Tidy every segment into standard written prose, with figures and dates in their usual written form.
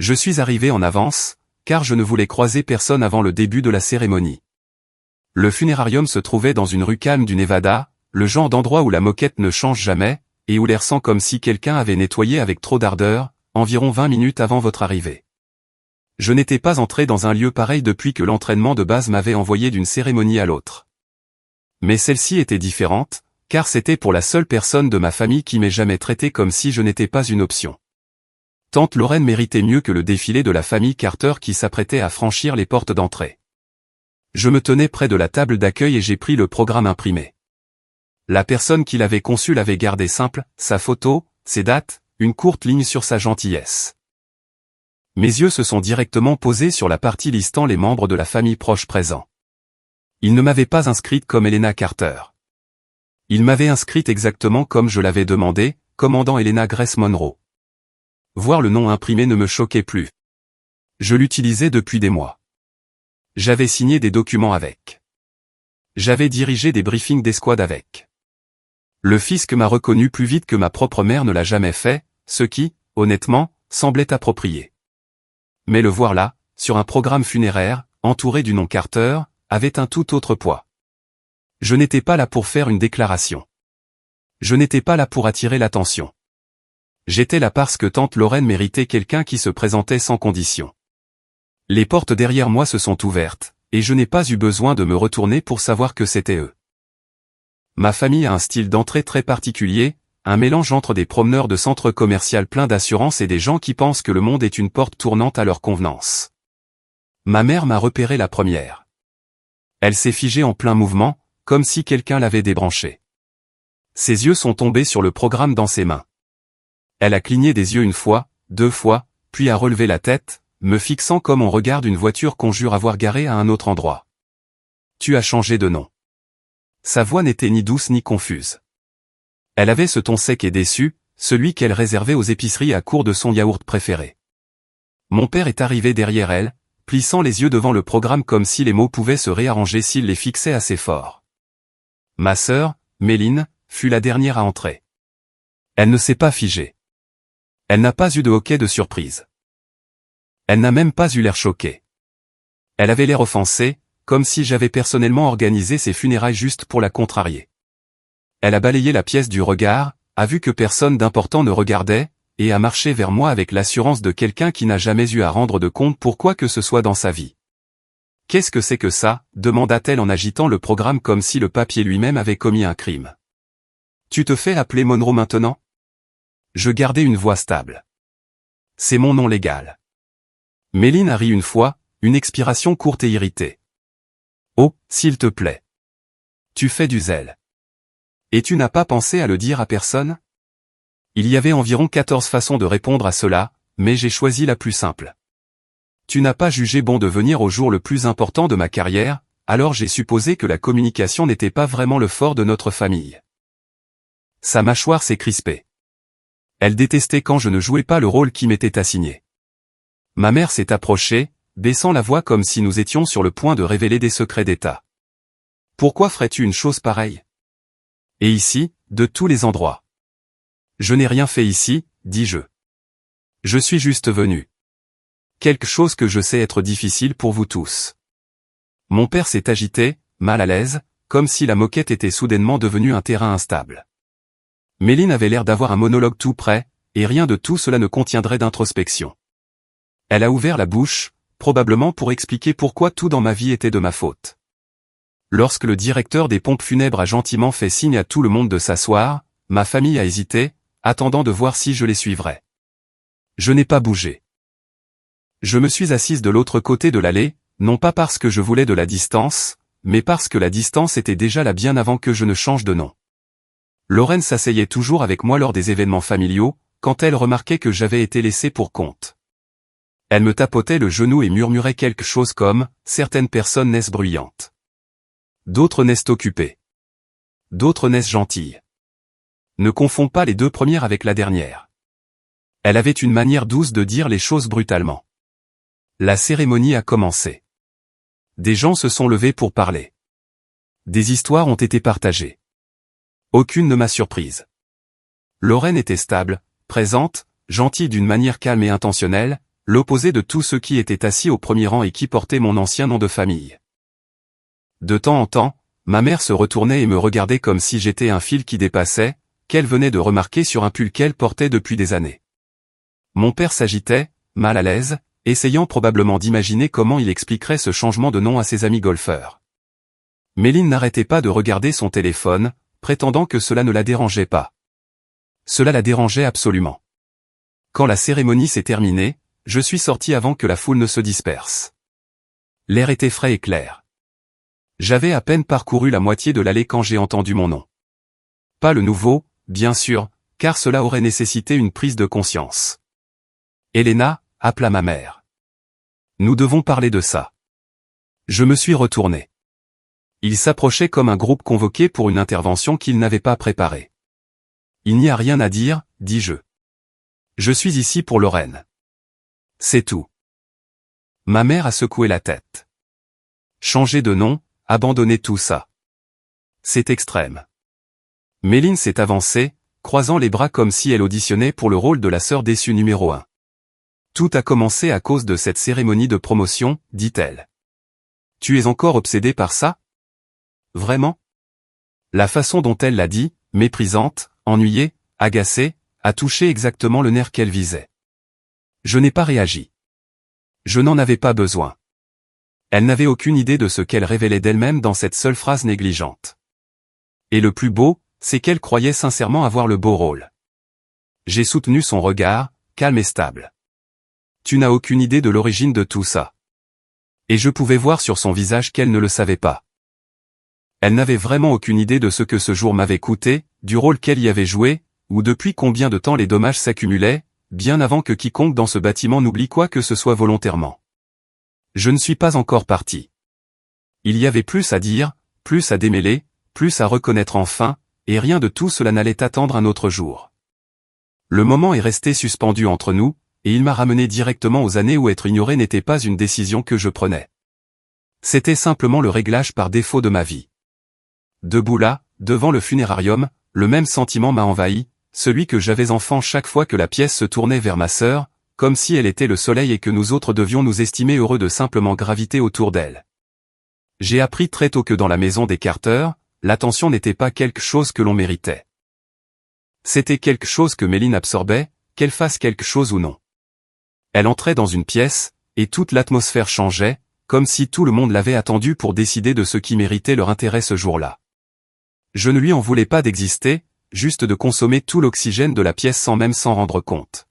Je suis arrivé en avance, car je ne voulais croiser personne avant le début de la cérémonie. Le funérarium se trouvait dans une rue calme du Nevada, le genre d'endroit où la moquette ne change jamais, et où l'air sent comme si quelqu'un avait nettoyé avec trop d'ardeur, environ 20 minutes avant votre arrivée. Je n'étais pas entré dans un lieu pareil depuis que l'entraînement de base m'avait envoyé d'une cérémonie à l'autre. Mais celle-ci était différente, car c'était pour la seule personne de ma famille qui m'ait jamais traité comme si je n'étais pas une option. Tante Lorraine méritait mieux que le défilé de la famille Carter qui s'apprêtait à franchir les portes d'entrée. Je me tenais près de la table d'accueil et j'ai pris le programme imprimé. La personne qui l'avait conçu l'avait gardé simple, sa photo, ses dates, une courte ligne sur sa gentillesse. Mes yeux se sont directement posés sur la partie listant les membres de la famille proche présents. Il ne m'avait pas inscrite comme Helena Carter. Il m'avait inscrite exactement comme je l'avais demandé, commandant Helena Grace Monroe. Voir le nom imprimé ne me choquait plus. Je l'utilisais depuis des mois. J'avais signé des documents avec. J'avais dirigé des briefings d'escouade avec. Le fisc m'a reconnu plus vite que ma propre mère ne l'a jamais fait, ce qui, honnêtement, semblait approprié. Mais le voir là, sur un programme funéraire, entouré du nom Carter, avait un tout autre poids. Je n'étais pas là pour faire une déclaration. Je n'étais pas là pour attirer l'attention. J'étais là parce que tante Lorraine méritait quelqu'un qui se présentait sans condition. Les portes derrière moi se sont ouvertes, et je n'ai pas eu besoin de me retourner pour savoir que c'était eux. Ma famille a un style d'entrée très particulier, un mélange entre des promeneurs de centre commercial pleins d'assurance et des gens qui pensent que le monde est une porte tournante à leur convenance. Ma mère m'a repéré la première. Elle s'est figée en plein mouvement, comme si quelqu'un l'avait débranchée. Ses yeux sont tombés sur le programme dans ses mains. Elle a cligné des yeux une fois, 2 fois, puis a relevé la tête, me fixant comme on regarde une voiture qu'on jure avoir garée à un autre endroit. Tu as changé de nom. Sa voix n'était ni douce ni confuse. Elle avait ce ton sec et déçu, celui qu'elle réservait aux épiceries à court de son yaourt préféré. Mon père est arrivé derrière elle, plissant les yeux devant le programme comme si les mots pouvaient se réarranger s'il les fixait assez fort. Ma sœur, Méline, fut la dernière à entrer. Elle ne s'est pas figée. Elle n'a pas eu de hoquet de surprise. Elle n'a même pas eu l'air choquée. Elle avait l'air offensée, comme si j'avais personnellement organisé ses funérailles juste pour la contrarier. Elle a balayé la pièce du regard, a vu que personne d'important ne regardait, et a marché vers moi avec l'assurance de quelqu'un qui n'a jamais eu à rendre de compte pour quoi que ce soit dans sa vie. « Qu'est-ce que c'est que ça ?» demanda-t-elle en agitant le programme comme si le papier lui-même avait commis un crime. « Tu te fais appeler Monroe maintenant ?» Je gardais une voix stable. « C'est mon nom légal. » Méline a ri une fois, une expiration courte et irritée. « Oh, s'il te plaît. Tu fais du zèle. Et tu n'as pas pensé à le dire à personne ?» Il y avait environ 14 façons de répondre à cela, mais j'ai choisi la plus simple. Tu n'as pas jugé bon de venir au jour le plus important de ma carrière, alors j'ai supposé que la communication n'était pas vraiment le fort de notre famille. Sa mâchoire s'est crispée. Elle détestait quand je ne jouais pas le rôle qui m'était assigné. Ma mère s'est approchée, baissant la voix comme si nous étions sur le point de révéler des secrets d'État. Pourquoi ferais-tu une chose pareille? Et ici, de tous les endroits. Je n'ai rien fait ici, dis-je. Je suis juste venu. Quelque chose que je sais être difficile pour vous tous. Mon père s'est agité, mal à l'aise, comme si la moquette était soudainement devenue un terrain instable. Méline avait l'air d'avoir un monologue tout prêt, et rien de tout cela ne contiendrait d'introspection. Elle a ouvert la bouche, probablement pour expliquer pourquoi tout dans ma vie était de ma faute. Lorsque le directeur des pompes funèbres a gentiment fait signe à tout le monde de s'asseoir, ma famille a hésité, attendant de voir si je les suivrais. Je n'ai pas bougé. Je me suis assise de l'autre côté de l'allée, non pas parce que je voulais de la distance, mais parce que la distance était déjà là bien avant que je ne change de nom. Lorraine s'asseyait toujours avec moi lors des événements familiaux, quand elle remarquait que j'avais été laissé pour compte. Elle me tapotait le genou et murmurait quelque chose comme « Certaines personnes naissent bruyantes. D'autres naissent occupées. D'autres naissent gentilles. Ne confonds pas les 2 premières avec la dernière. » Elle avait une manière douce de dire les choses brutalement. La cérémonie a commencé. Des gens se sont levés pour parler. Des histoires ont été partagées. Aucune ne m'a surprise. Lorraine était stable, présente, gentille d'une manière calme et intentionnelle, l'opposé de tous ceux qui étaient assis au premier rang et qui portaient mon ancien nom de famille. De temps en temps, ma mère se retournait et me regardait comme si j'étais un fil qui dépassait, qu'elle venait de remarquer sur un pull qu'elle portait depuis des années. Mon père s'agitait, mal à l'aise, essayant probablement d'imaginer comment il expliquerait ce changement de nom à ses amis golfeurs. Méline n'arrêtait pas de regarder son téléphone, prétendant que cela ne la dérangeait pas. Cela la dérangeait absolument. Quand la cérémonie s'est terminée, je suis sorti avant que la foule ne se disperse. L'air était frais et clair. J'avais à peine parcouru la moitié de l'allée quand j'ai entendu mon nom. Pas le nouveau, bien sûr, car cela aurait nécessité une prise de conscience. Elena, appela ma mère. Nous devons parler de ça. Je me suis retourné. Il s'approchait comme un groupe convoqué pour une intervention qu'il n'avait pas préparée. Il n'y a rien à dire, dis-je. Je suis ici pour Lorraine. C'est tout. Ma mère a secoué la tête. Changer de nom, abandonner tout ça. C'est extrême. Méline s'est avancée, croisant les bras comme si elle auditionnait pour le rôle de la sœur déçue numéro 1. Tout a commencé à cause de cette cérémonie de promotion, dit-elle. Tu es encore obsédé par ça? Vraiment? La façon dont elle l'a dit, méprisante, ennuyée, agacée, a touché exactement le nerf qu'elle visait. Je n'ai pas réagi. Je n'en avais pas besoin. Elle n'avait aucune idée de ce qu'elle révélait d'elle-même dans cette seule phrase négligente. Et le plus beau, c'est qu'elle croyait sincèrement avoir le beau rôle. J'ai soutenu son regard, calme et stable. Tu n'as aucune idée de l'origine de tout ça. Et je pouvais voir sur son visage qu'elle ne le savait pas. Elle n'avait vraiment aucune idée de ce que ce jour m'avait coûté, du rôle qu'elle y avait joué, ou depuis combien de temps les dommages s'accumulaient, bien avant que quiconque dans ce bâtiment n'oublie quoi que ce soit volontairement. Je ne suis pas encore parti. Il y avait plus à dire, plus à démêler, plus à reconnaître enfin, et rien de tout cela n'allait attendre un autre jour. Le moment est resté suspendu entre nous, et il m'a ramené directement aux années où être ignoré n'était pas une décision que je prenais. C'était simplement le réglage par défaut de ma vie. Debout là, devant le funérarium, le même sentiment m'a envahi, celui que j'avais enfant chaque fois que la pièce se tournait vers ma sœur, comme si elle était le soleil et que nous autres devions nous estimer heureux de simplement graviter autour d'elle. J'ai appris très tôt que dans la maison des Carter, l'attention n'était pas quelque chose que l'on méritait. C'était quelque chose que Méline absorbait, qu'elle fasse quelque chose ou non. Elle entrait dans une pièce, et toute l'atmosphère changeait, comme si tout le monde l'avait attendue pour décider de ce qui méritait leur intérêt ce jour-là. Je ne lui en voulais pas d'exister, juste de consommer tout l'oxygène de la pièce sans même s'en rendre compte.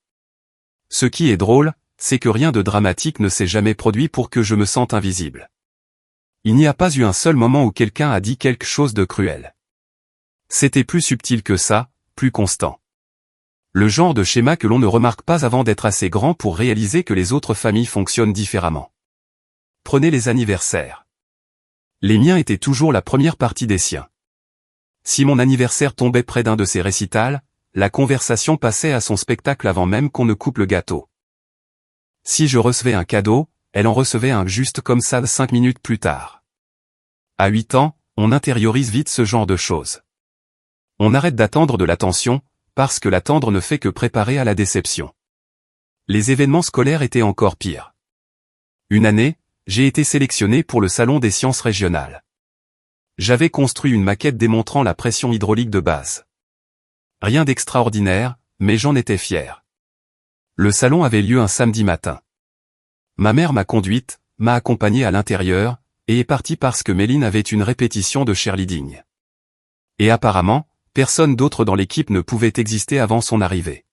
Ce qui est drôle, c'est que rien de dramatique ne s'est jamais produit pour que je me sente invisible. Il n'y a pas eu un seul moment où quelqu'un a dit quelque chose de cruel. C'était plus subtil que ça, plus constant. Le genre de schéma que l'on ne remarque pas avant d'être assez grand pour réaliser que les autres familles fonctionnent différemment. Prenez les anniversaires. Les miens étaient toujours la première partie des siens. Si mon anniversaire tombait près d'un de ces récitals, la conversation passait à son spectacle avant même qu'on ne coupe le gâteau. Si je recevais un cadeau, elle en recevait un juste comme ça 5 minutes plus tard. À 8 ans, on intériorise vite ce genre de choses. On arrête d'attendre de l'attention, parce que l'attendre ne fait que préparer à la déception. Les événements scolaires étaient encore pires. Une année, j'ai été sélectionné pour le salon des sciences régionales. J'avais construit une maquette démontrant la pression hydraulique de base. Rien d'extraordinaire, mais j'en étais fier. Le salon avait lieu un samedi matin. Ma mère m'a conduite, m'a accompagnée à l'intérieur, et est partie parce que Méline avait une répétition de cheerleading. Et apparemment, personne d'autre dans l'équipe ne pouvait exister avant son arrivée.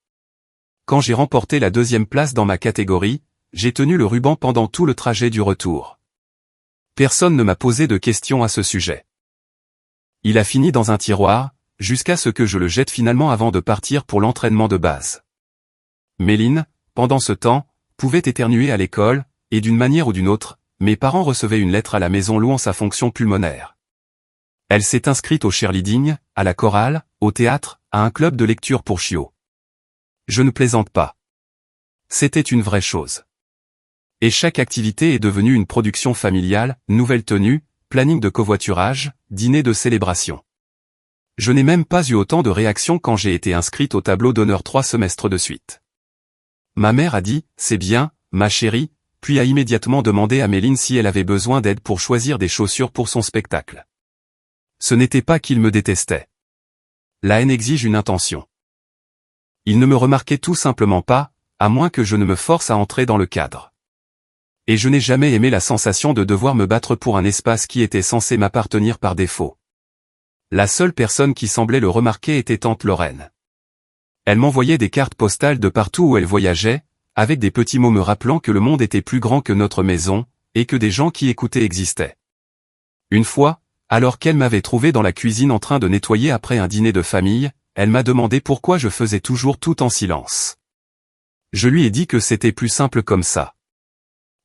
Quand j'ai remporté la 2e place dans ma catégorie, j'ai tenu le ruban pendant tout le trajet du retour. Personne ne m'a posé de questions à ce sujet. Il a fini dans un tiroir, jusqu'à ce que je le jette finalement avant de partir pour l'entraînement de base. Méline, pendant ce temps, pouvait éternuer à l'école, et d'une manière ou d'une autre, mes parents recevaient une lettre à la maison louant sa fonction pulmonaire. Elle s'est inscrite au cheerleading, à la chorale, au théâtre, à un club de lecture pour chiots. Je ne plaisante pas. C'était une vraie chose. Et chaque activité est devenue une production familiale, nouvelle tenue, planning de covoiturage, dîner de célébration. Je n'ai même pas eu autant de réactions quand j'ai été inscrite au tableau d'honneur 3 semestres de suite. Ma mère a dit, c'est bien, ma chérie, puis a immédiatement demandé à Méline si elle avait besoin d'aide pour choisir des chaussures pour son spectacle. Ce n'était pas qu'il me détestait. La haine exige une intention. Il ne me remarquait tout simplement pas, à moins que je ne me force à entrer dans le cadre. Et je n'ai jamais aimé la sensation de devoir me battre pour un espace qui était censé m'appartenir par défaut. La seule personne qui semblait le remarquer était tante Lorraine. Elle m'envoyait des cartes postales de partout où elle voyageait, avec des petits mots me rappelant que le monde était plus grand que notre maison, et que des gens qui écoutaient existaient. Une fois, alors qu'elle m'avait trouvé dans la cuisine en train de nettoyer après un dîner de famille, elle m'a demandé pourquoi je faisais toujours tout en silence. Je lui ai dit que c'était plus simple comme ça.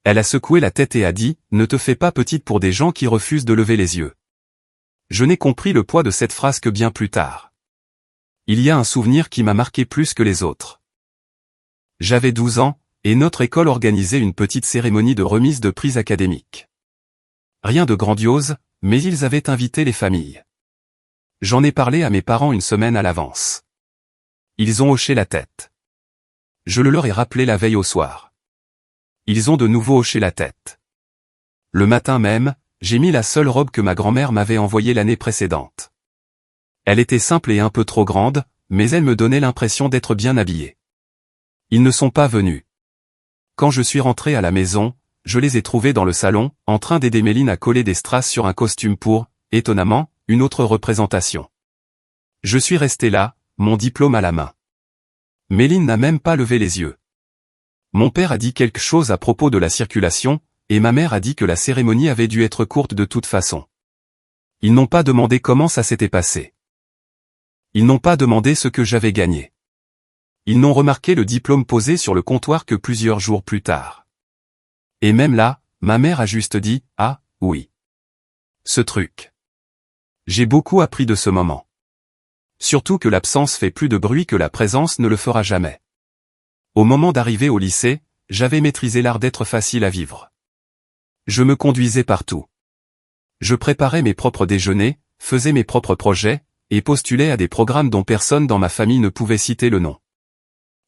Elle a secoué la tête et a dit « Ne te fais pas petite pour des gens qui refusent de lever les yeux ». Je n'ai compris le poids de cette phrase que bien plus tard. Il y a un souvenir qui m'a marqué plus que les autres. J'avais 12 ans, et notre école organisait une petite cérémonie de remise de prix académique. Rien de grandiose, mais ils avaient invité les familles. J'en ai parlé à mes parents une semaine à l'avance. Ils ont hoché la tête. Je le leur ai rappelé la veille au soir. Ils ont de nouveau hoché la tête. Le matin même, j'ai mis la seule robe que ma grand-mère m'avait envoyée l'année précédente. Elle était simple et un peu trop grande, mais elle me donnait l'impression d'être bien habillée. Ils ne sont pas venus. Quand je suis rentré à la maison, je les ai trouvés dans le salon, en train d'aider Méline à coller des strass sur un costume pour, étonnamment, une autre représentation. Je suis resté là, mon diplôme à la main. Méline n'a même pas levé les yeux. Mon père a dit quelque chose à propos de la circulation, et ma mère a dit que la cérémonie avait dû être courte de toute façon. Ils n'ont pas demandé comment ça s'était passé. Ils n'ont pas demandé ce que j'avais gagné. Ils n'ont remarqué le diplôme posé sur le comptoir que plusieurs jours plus tard. Et même là, ma mère a juste dit « Ah, oui. Ce truc. » J'ai beaucoup appris de ce moment. Surtout que l'absence fait plus de bruit que la présence ne le fera jamais. Au moment d'arriver au lycée, j'avais maîtrisé l'art d'être facile à vivre. Je me conduisais partout. Je préparais mes propres déjeuners, faisais mes propres projets, et postulais à des programmes dont personne dans ma famille ne pouvait citer le nom.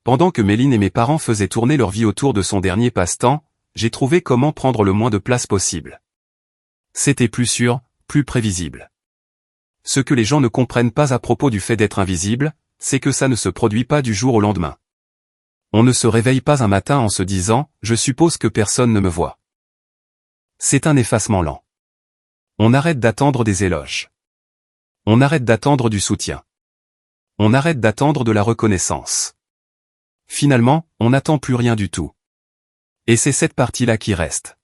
Pendant que Méline et mes parents faisaient tourner leur vie autour de son dernier passe-temps, j'ai trouvé comment prendre le moins de place possible. C'était plus sûr, plus prévisible. Ce que les gens ne comprennent pas à propos du fait d'être invisible, c'est que ça ne se produit pas du jour au lendemain. On ne se réveille pas un matin en se disant « Je suppose que personne ne me voit ». C'est un effacement lent. On arrête d'attendre des éloges. On arrête d'attendre du soutien. On arrête d'attendre de la reconnaissance. Finalement, on n'attend plus rien du tout. Et c'est cette partie-là qui reste.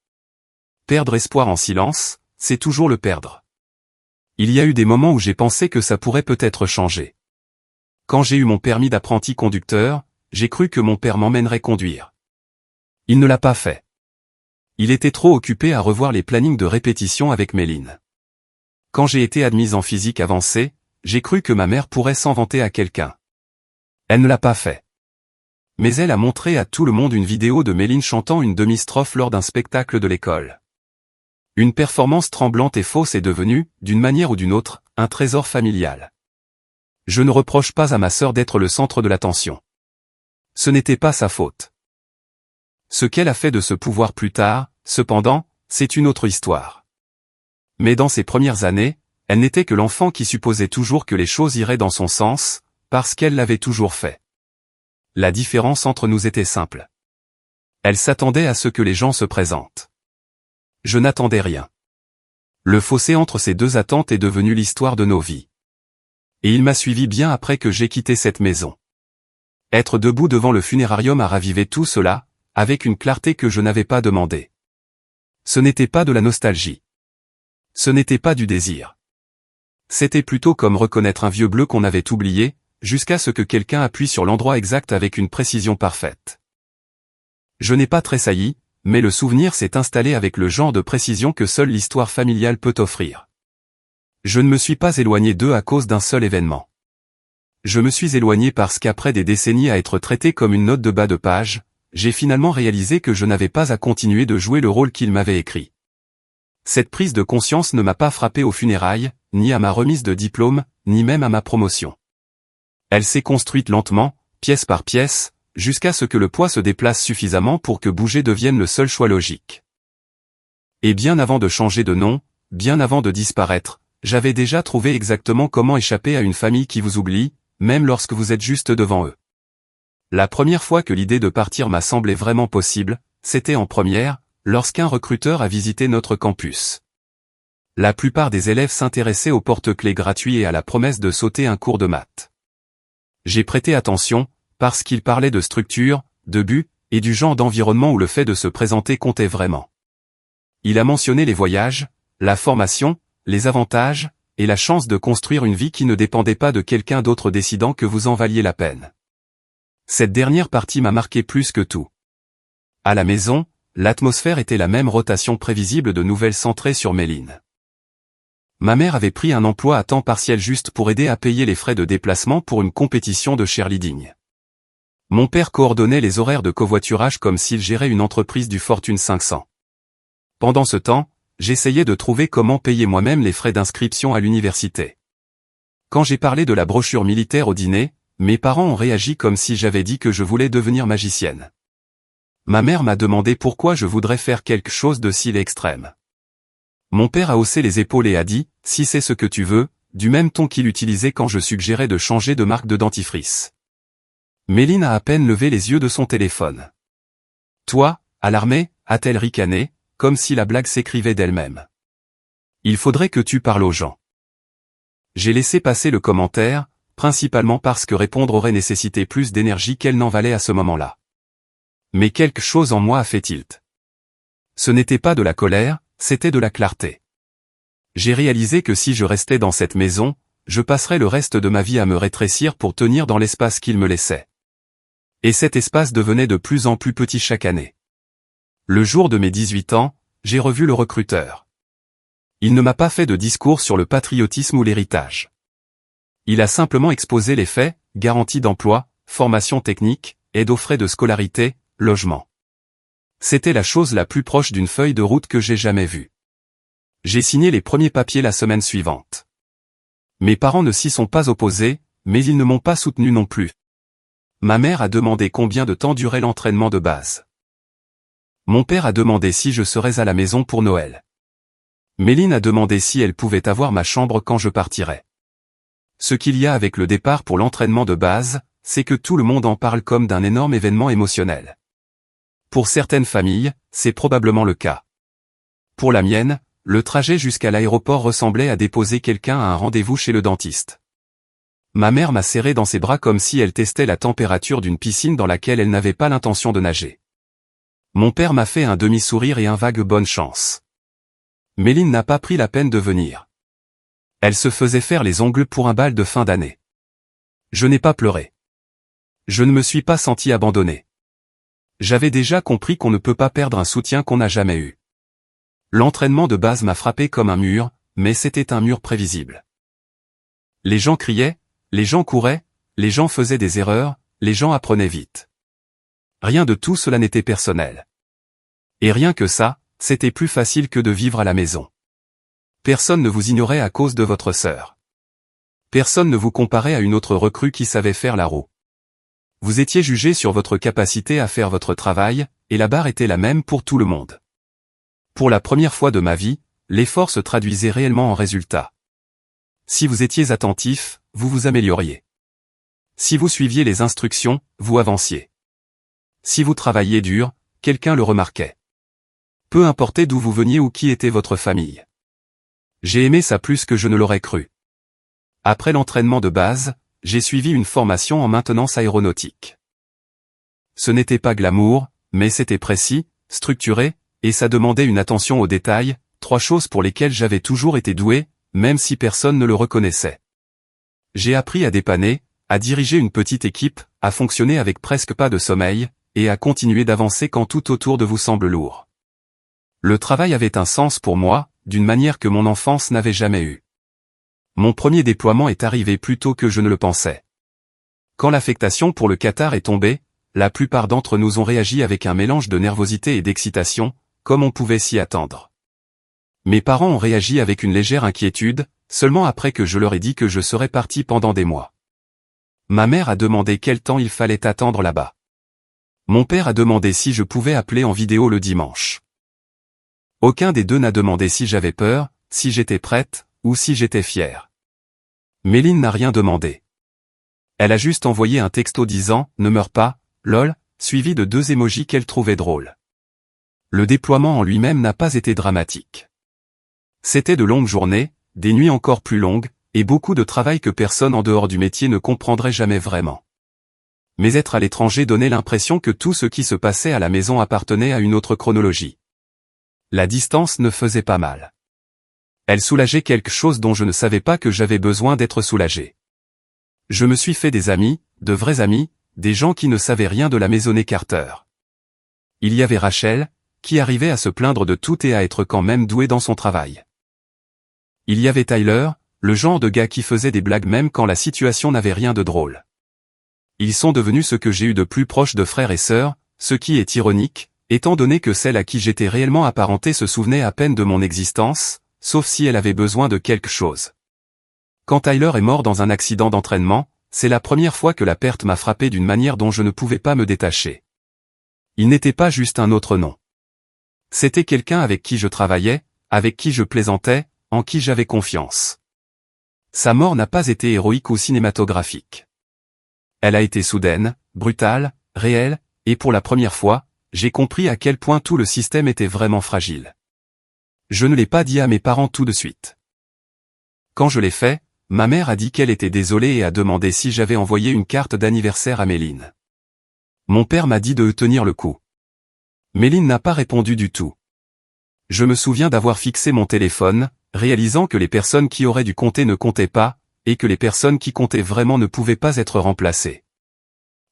Perdre espoir en silence, c'est toujours le perdre. Il y a eu des moments où j'ai pensé que ça pourrait peut-être changer. Quand j'ai eu mon permis d'apprenti conducteur, j'ai cru que mon père m'emmènerait conduire. Il ne l'a pas fait. Il était trop occupé à revoir les plannings de répétition avec Méline. Quand j'ai été admise en physique avancée, j'ai cru que ma mère pourrait s'en vanter à quelqu'un. Elle ne l'a pas fait. Mais elle a montré à tout le monde une vidéo de Méline chantant une demi-strophe lors d'un spectacle de l'école. Une performance tremblante et fausse est devenue, d'une manière ou d'une autre, un trésor familial. Je ne reproche pas à ma sœur d'être le centre de l'attention. Ce n'était pas sa faute. Ce qu'elle a fait de ce pouvoir plus tard, cependant, c'est une autre histoire. Mais dans ses premières années, elle n'était que l'enfant qui supposait toujours que les choses iraient dans son sens, parce qu'elle l'avait toujours fait. La différence entre nous était simple. Elle s'attendait à ce que les gens se présentent. Je n'attendais rien. Le fossé entre ces deux attentes est devenu l'histoire de nos vies. Et il m'a suivi bien après que j'ai quitté cette maison. Être debout devant le funérarium a ravivé tout cela, avec une clarté que je n'avais pas demandée. Ce n'était pas de la nostalgie. Ce n'était pas du désir. C'était plutôt comme reconnaître un vieux bleu qu'on avait oublié, jusqu'à ce que quelqu'un appuie sur l'endroit exact avec une précision parfaite. Je n'ai pas tressailli, mais le souvenir s'est installé avec le genre de précision que seule l'histoire familiale peut offrir. Je ne me suis pas éloigné d'eux à cause d'un seul événement. Je me suis éloigné parce qu'après des décennies à être traité comme une note de bas de page, j'ai finalement réalisé que je n'avais pas à continuer de jouer le rôle qu'ils m'avaient écrit. Cette prise de conscience ne m'a pas frappé aux funérailles, ni à ma remise de diplôme, ni même à ma promotion. Elle s'est construite lentement, pièce par pièce, jusqu'à ce que le poids se déplace suffisamment pour que bouger devienne le seul choix logique. Et bien avant de changer de nom, bien avant de disparaître, j'avais déjà trouvé exactement comment échapper à une famille qui vous oublie, même lorsque vous êtes juste devant eux. La première fois que l'idée de partir m'a semblé vraiment possible, c'était en première, lorsqu'un recruteur a visité notre campus. La plupart des élèves s'intéressaient aux porte-clés gratuits et à la promesse de sauter un cours de maths. J'ai prêté attention, parce qu'il parlait de structure, de but, et du genre d'environnement où le fait de se présenter comptait vraiment. Il a mentionné les voyages, la formation, les avantages, et la chance de construire une vie qui ne dépendait pas de quelqu'un d'autre décidant que vous en valiez la peine. Cette dernière partie m'a marqué plus que tout. À la maison, l'atmosphère était la même, rotation prévisible de nouvelles centrées sur Méline. Ma mère avait pris un emploi à temps partiel juste pour aider à payer les frais de déplacement pour une compétition de cheerleading. Mon père coordonnait les horaires de covoiturage comme s'il gérait une entreprise du Fortune 500. Pendant ce temps, j'essayais de trouver comment payer moi-même les frais d'inscription à l'université. Quand j'ai parlé de la brochure militaire au dîner, mes parents ont réagi comme si j'avais dit que je voulais devenir magicienne. Ma mère m'a demandé pourquoi je voudrais faire quelque chose de si extrême. Mon père a haussé les épaules et a dit, si c'est ce que tu veux, du même ton qu'il utilisait quand je suggérais de changer de marque de dentifrice. Méline a à peine levé les yeux de son téléphone. Toi, à l'armée, a-t-elle ricané, comme si la blague s'écrivait d'elle-même. Il faudrait que tu parles aux gens. J'ai laissé passer le commentaire, principalement parce que répondre aurait nécessité plus d'énergie qu'elle n'en valait à ce moment-là. Mais quelque chose en moi a fait tilt. Ce n'était pas de la colère, c'était de la clarté. J'ai réalisé que si je restais dans cette maison, je passerais le reste de ma vie à me rétrécir pour tenir dans l'espace qu'il me laissait. Et cet espace devenait de plus en plus petit chaque année. Le jour de mes 18 ans, j'ai revu le recruteur. Il ne m'a pas fait de discours sur le patriotisme ou l'héritage. Il a simplement exposé les faits, garantie d'emploi, formation technique, aide aux frais de scolarité, logement. C'était la chose la plus proche d'une feuille de route que j'ai jamais vue. J'ai signé les premiers papiers la semaine suivante. Mes parents ne s'y sont pas opposés, mais ils ne m'ont pas soutenu non plus. Ma mère a demandé combien de temps durait l'entraînement de base. Mon père a demandé si je serais à la maison pour Noël. Méline a demandé si elle pouvait avoir ma chambre quand je partirais. Ce qu'il y a avec le départ pour l'entraînement de base, c'est que tout le monde en parle comme d'un énorme événement émotionnel. Pour certaines familles, c'est probablement le cas. Pour la mienne, le trajet jusqu'à l'aéroport ressemblait à déposer quelqu'un à un rendez-vous chez le dentiste. Ma mère m'a serré dans ses bras comme si elle testait la température d'une piscine dans laquelle elle n'avait pas l'intention de nager. Mon père m'a fait un demi-sourire et un vague bonne chance. Méline n'a pas pris la peine de venir. Elle se faisait faire les ongles pour un bal de fin d'année. Je n'ai pas pleuré. Je ne me suis pas senti abandonné. J'avais déjà compris qu'on ne peut pas perdre un soutien qu'on n'a jamais eu. L'entraînement de base m'a frappé comme un mur, mais c'était un mur prévisible. Les gens criaient, les gens couraient, les gens faisaient des erreurs, les gens apprenaient vite. Rien de tout cela n'était personnel. Et rien que ça, c'était plus facile que de vivre à la maison. Personne ne vous ignorait à cause de votre sœur. Personne ne vous comparait à une autre recrue qui savait faire la roue. Vous étiez jugé sur votre capacité à faire votre travail, et la barre était la même pour tout le monde. Pour la première fois de ma vie, l'effort se traduisait réellement en résultat. Si vous étiez attentif, vous vous amélioriez. Si vous suiviez les instructions, vous avanciez. Si vous travailliez dur, quelqu'un le remarquait. Peu importait d'où vous veniez ou qui était votre famille. J'ai aimé ça plus que je ne l'aurais cru. Après l'entraînement de base, j'ai suivi une formation en maintenance aéronautique. Ce n'était pas glamour, mais c'était précis, structuré, et ça demandait une attention aux détails, 3 choses pour lesquelles j'avais toujours été doué, même si personne ne le reconnaissait. J'ai appris à dépanner, à diriger une petite équipe, à fonctionner avec presque pas de sommeil, et à continuer d'avancer quand tout autour de vous semble lourd. Le travail avait un sens pour moi, d'une manière que mon enfance n'avait jamais eue. Mon premier déploiement est arrivé plus tôt que je ne le pensais. Quand l'affectation pour le Qatar est tombée, la plupart d'entre nous ont réagi avec un mélange de nervosité et d'excitation, comme on pouvait s'y attendre. Mes parents ont réagi avec une légère inquiétude, seulement après que je leur ai dit que je serais parti pendant des mois. Ma mère a demandé quel temps il fallait attendre là-bas. Mon père a demandé si je pouvais appeler en vidéo le dimanche. Aucun des deux n'a demandé si j'avais peur, si j'étais prête, ou si j'étais fière. Méline n'a rien demandé. Elle a juste envoyé un texto disant « Ne meurs pas, lol », suivi de 2 émojis qu'elle trouvait drôles. Le déploiement en lui-même n'a pas été dramatique. C'était de longues journées, des nuits encore plus longues, et beaucoup de travail que personne en dehors du métier ne comprendrait jamais vraiment. Mais être à l'étranger donnait l'impression que tout ce qui se passait à la maison appartenait à une autre chronologie. La distance ne faisait pas mal. Elle soulageait quelque chose dont je ne savais pas que j'avais besoin d'être soulagé. Je me suis fait des amis, de vrais amis, des gens qui ne savaient rien de la maisonnée Carter. Il y avait Rachel, qui arrivait à se plaindre de tout et à être quand même douée dans son travail. Il y avait Tyler, le genre de gars qui faisait des blagues même quand la situation n'avait rien de drôle. Ils sont devenus ce que j'ai eu de plus proche de frères et sœurs, ce qui est ironique, étant donné que celle à qui j'étais réellement apparenté se souvenait à peine de mon existence, sauf si elle avait besoin de quelque chose. Quand Tyler est mort dans un accident d'entraînement, c'est la première fois que la perte m'a frappé d'une manière dont je ne pouvais pas me détacher. Il n'était pas juste un autre nom. C'était quelqu'un avec qui je travaillais, avec qui je plaisantais, en qui j'avais confiance. Sa mort n'a pas été héroïque ou cinématographique. Elle a été soudaine, brutale, réelle, et pour la première fois, j'ai compris à quel point tout le système était vraiment fragile. Je ne l'ai pas dit à mes parents tout de suite. Quand je l'ai fait, ma mère a dit qu'elle était désolée et a demandé si j'avais envoyé une carte d'anniversaire à Méline. Mon père m'a dit de tenir le coup. Méline n'a pas répondu du tout. Je me souviens d'avoir fixé mon téléphone, réalisant que les personnes qui auraient dû compter ne comptaient pas, et que les personnes qui comptaient vraiment ne pouvaient pas être remplacées.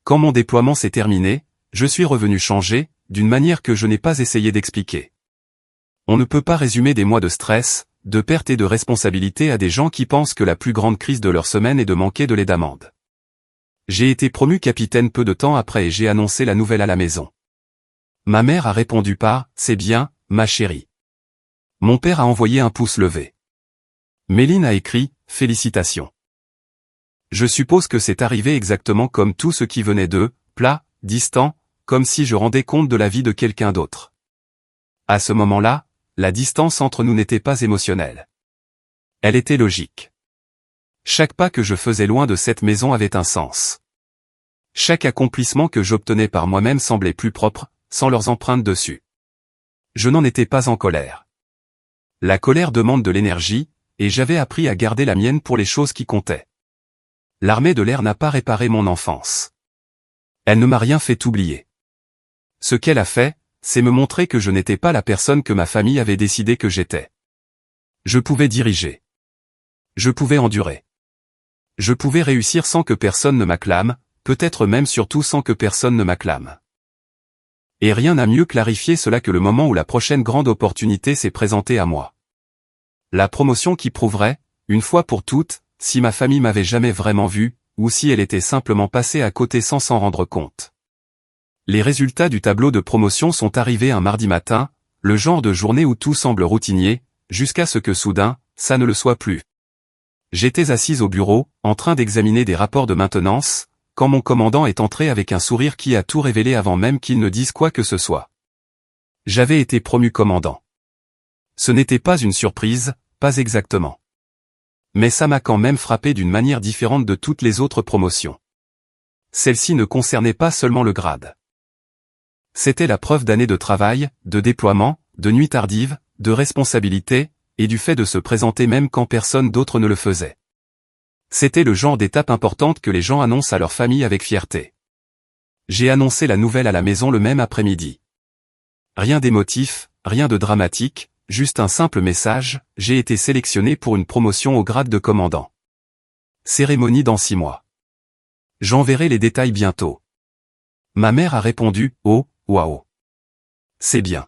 Quand mon déploiement s'est terminé, je suis revenu changer, d'une manière que je n'ai pas essayé d'expliquer. On ne peut pas résumer des mois de stress, de perte et de responsabilité à des gens qui pensent que la plus grande crise de leur semaine est de manquer de lait d'amande. J'ai été promu capitaine peu de temps après et j'ai annoncé la nouvelle à la maison. Ma mère a répondu par « C'est bien, ma chérie ». Mon père a envoyé un pouce levé. Méline a écrit « Félicitations ». Je suppose que c'est arrivé exactement comme tout ce qui venait d'eux, plat, distant, comme si je rendais compte de la vie de quelqu'un d'autre. À ce moment-là, la distance entre nous n'était pas émotionnelle. Elle était logique. Chaque pas que je faisais loin de cette maison avait un sens. Chaque accomplissement que j'obtenais par moi-même semblait plus propre, sans leurs empreintes dessus. Je n'en étais pas en colère. La colère demande de l'énergie, et j'avais appris à garder la mienne pour les choses qui comptaient. L'armée de l'air n'a pas réparé mon enfance. Elle ne m'a rien fait oublier. Ce qu'elle a fait, c'est me montrer que je n'étais pas la personne que ma famille avait décidé que j'étais. Je pouvais diriger. Je pouvais endurer. Je pouvais réussir sans que personne ne m'acclame, peut-être même surtout sans que personne ne m'acclame. Et rien n'a mieux clarifié cela que le moment où la prochaine grande opportunité s'est présentée à moi. La promotion qui prouverait, une fois pour toutes, si ma famille m'avait jamais vraiment vu, ou si elle était simplement passée à côté sans s'en rendre compte. Les résultats du tableau de promotion sont arrivés un mardi matin, le genre de journée où tout semble routinier, jusqu'à ce que soudain, ça ne le soit plus. J'étais assise au bureau, en train d'examiner des rapports de maintenance, quand mon commandant est entré avec un sourire qui a tout révélé avant même qu'il ne dise quoi que ce soit. J'avais été promu commandant. Ce n'était pas une surprise, pas exactement. Mais ça m'a quand même frappé d'une manière différente de toutes les autres promotions. Celle-ci ne concernait pas seulement le grade. C'était la preuve d'années de travail, de déploiement, de nuits tardives, de responsabilité, et du fait de se présenter même quand personne d'autre ne le faisait. C'était le genre d'étape importante que les gens annoncent à leur famille avec fierté. J'ai annoncé la nouvelle à la maison le même après-midi. Rien d'émotif, rien de dramatique, juste un simple message, j'ai été sélectionné pour une promotion au grade de commandant. Cérémonie dans 6 mois. J'enverrai les détails bientôt. Ma mère a répondu, oh, waouh. C'est bien.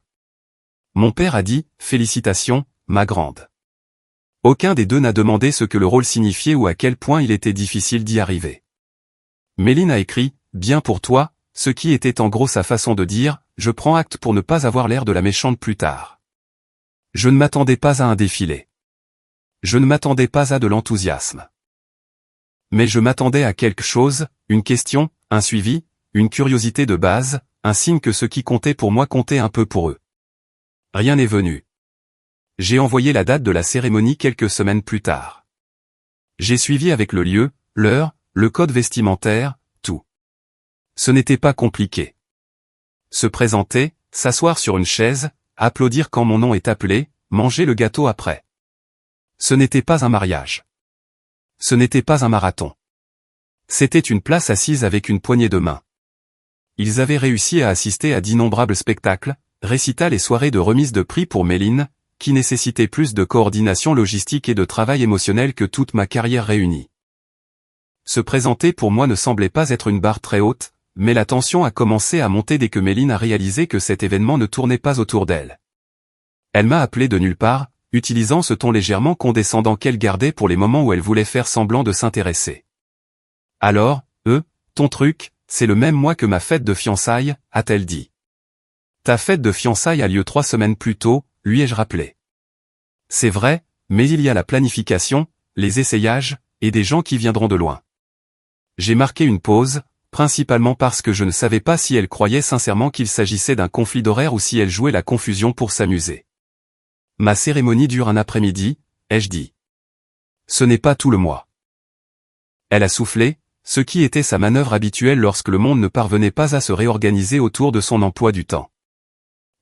Mon père a dit, félicitations, ma grande. Aucun des deux n'a demandé ce que le rôle signifiait ou à quel point il était difficile d'y arriver. Méline a écrit, bien pour toi, ce qui était en gros sa façon de dire, je prends acte pour ne pas avoir l'air de la méchante plus tard. Je ne m'attendais pas à un défilé. Je ne m'attendais pas à de l'enthousiasme. Mais je m'attendais à quelque chose, une question, un suivi, une curiosité de base, un signe que ce qui comptait pour moi comptait un peu pour eux. Rien n'est venu. J'ai envoyé la date de la cérémonie quelques semaines plus tard. J'ai suivi avec le lieu, l'heure, le code vestimentaire, tout. Ce n'était pas compliqué. Se présenter, s'asseoir sur une chaise, applaudir quand mon nom est appelé, manger le gâteau après. Ce n'était pas un mariage. Ce n'était pas un marathon. C'était une place assise avec une poignée de main. Ils avaient réussi à assister à d'innombrables spectacles, récitals et soirées de remise de prix pour Méline, qui nécessitaient plus de coordination logistique et de travail émotionnel que toute ma carrière réunie. Se présenter pour moi ne semblait pas être une barre très haute, mais la tension a commencé à monter dès que Méline a réalisé que cet événement ne tournait pas autour d'elle. Elle m'a appelé de nulle part, utilisant ce ton légèrement condescendant qu'elle gardait pour les moments où elle voulait faire semblant de s'intéresser. Alors, ton truc, c'est le même mois que ma fête de fiançailles, a-t-elle dit. Ta fête de fiançailles a lieu 3 semaines plus tôt, lui ai-je rappelé. C'est vrai, mais il y a la planification, les essayages, et des gens qui viendront de loin. J'ai marqué une pause, principalement parce que je ne savais pas si elle croyait sincèrement qu'il s'agissait d'un conflit d'horaire ou si elle jouait la confusion pour s'amuser. Ma cérémonie dure un après-midi, ai-je dit. Ce n'est pas tout le mois. Elle a soufflé, ce qui était sa manœuvre habituelle lorsque le monde ne parvenait pas à se réorganiser autour de son emploi du temps.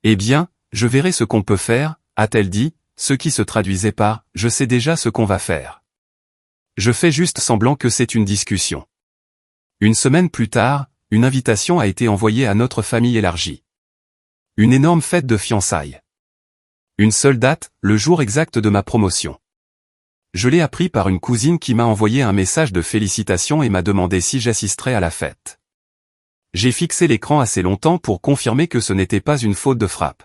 Eh bien, je verrai ce qu'on peut faire, a-t-elle dit, ce qui se traduisait par « je sais déjà ce qu'on va faire ». Je fais juste semblant que c'est une discussion. Une semaine plus tard, une invitation a été envoyée à notre famille élargie. Une énorme fête de fiançailles. Une seule date, le jour exact de ma promotion. Je l'ai appris par une cousine qui m'a envoyé un message de félicitations et m'a demandé si j'assisterais à la fête. J'ai fixé l'écran assez longtemps pour confirmer que ce n'était pas une faute de frappe.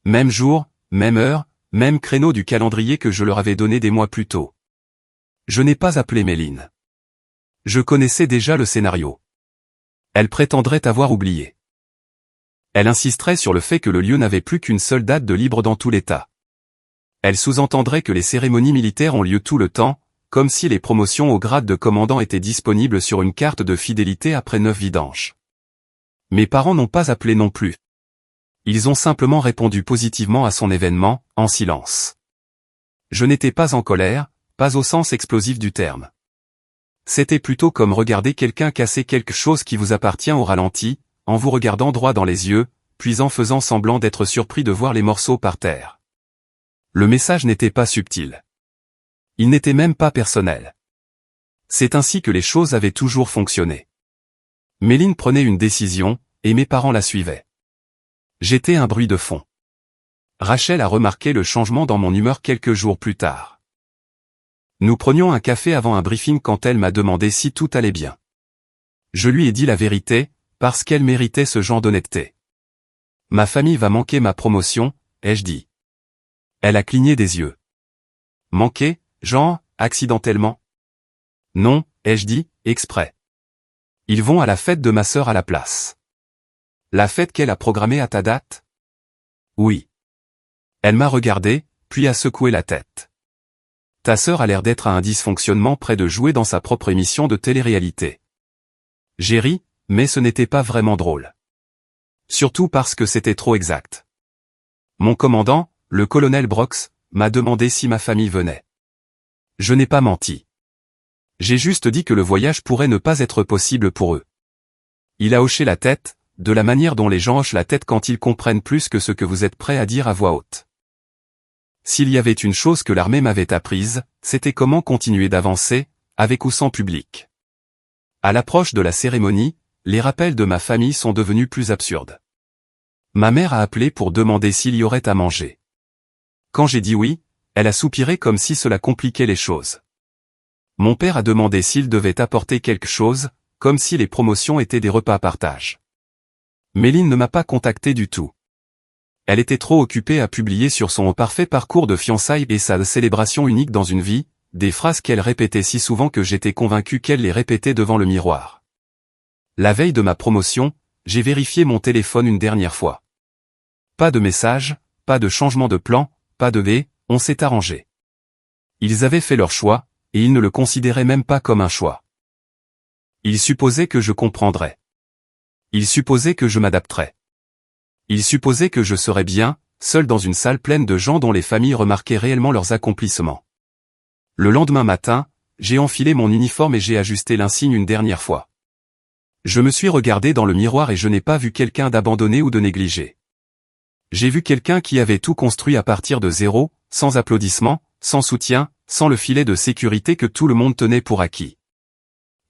Même jour, même heure, même créneau du calendrier que je leur avais donné des mois plus tôt. Je n'ai pas appelé Méline. Je connaissais déjà le scénario. Elle prétendrait avoir oublié. Elle insisterait sur le fait que le lieu n'avait plus qu'une seule date de libre dans tout l'État. Elle sous-entendrait que les cérémonies militaires ont lieu tout le temps, comme si les promotions au grade de commandant étaient disponibles sur une carte de fidélité après 9 vidanges. Mes parents n'ont pas appelé non plus. Ils ont simplement répondu positivement à son événement, en silence. Je n'étais pas en colère, pas au sens explosif du terme. C'était plutôt comme regarder quelqu'un casser quelque chose qui vous appartient au ralenti, en vous regardant droit dans les yeux, puis en faisant semblant d'être surpris de voir les morceaux par terre. Le message n'était pas subtil. Il n'était même pas personnel. C'est ainsi que les choses avaient toujours fonctionné. Méline prenait une décision, et mes parents la suivaient. J'étais un bruit de fond. Rachel a remarqué le changement dans mon humeur quelques jours plus tard. Nous prenions un café avant un briefing quand elle m'a demandé si tout allait bien. Je lui ai dit la vérité, parce qu'elle méritait ce genre d'honnêteté. Ma famille va manquer ma promotion, ai-je dit. Elle a cligné des yeux. Manquer, genre, accidentellement? Non, ai-je dit, exprès. Ils vont à la fête de ma sœur à la place. La fête qu'elle a programmée à ta date? Oui. Elle m'a regardé, puis a secoué la tête. Ta sœur a l'air d'être à un dysfonctionnement près de jouer dans sa propre émission de télé-réalité. J'ai ri, mais ce n'était pas vraiment drôle. Surtout parce que c'était trop exact. Mon commandant, le colonel Brox, m'a demandé si ma famille venait. Je n'ai pas menti. J'ai juste dit que le voyage pourrait ne pas être possible pour eux. Il a hoché la tête, de la manière dont les gens hochent la tête quand ils comprennent plus que ce que vous êtes prêt à dire à voix haute. S'il y avait une chose que l'armée m'avait apprise, c'était comment continuer d'avancer, avec ou sans public. À l'approche de la cérémonie, les rappels de ma famille sont devenus plus absurdes. Ma mère a appelé pour demander s'il y aurait à manger. Quand j'ai dit oui, elle a soupiré comme si cela compliquait les choses. Mon père a demandé s'il devait apporter quelque chose, comme si les promotions étaient des repas à partage. Méline ne m'a pas contacté du tout. Elle était trop occupée à publier sur son parfait parcours de fiançailles et sa célébration unique dans une vie, des phrases qu'elle répétait si souvent que j'étais convaincu qu'elle les répétait devant le miroir. La veille de ma promotion, j'ai vérifié mon téléphone une dernière fois. Pas de message, pas de changement de plan, pas de V, on s'est arrangé. Ils avaient fait leur choix, et ils ne le considéraient même pas comme un choix. Ils supposaient que je comprendrais. Il supposait que je m'adapterais. Il supposait que je serais bien, seul dans une salle pleine de gens dont les familles remarquaient réellement leurs accomplissements. Le lendemain matin, j'ai enfilé mon uniforme et j'ai ajusté l'insigne une dernière fois. Je me suis regardé dans le miroir et je n'ai pas vu quelqu'un d'abandonné ou de négligé. J'ai vu quelqu'un qui avait tout construit à partir de zéro, sans applaudissements, sans soutien, sans le filet de sécurité que tout le monde tenait pour acquis.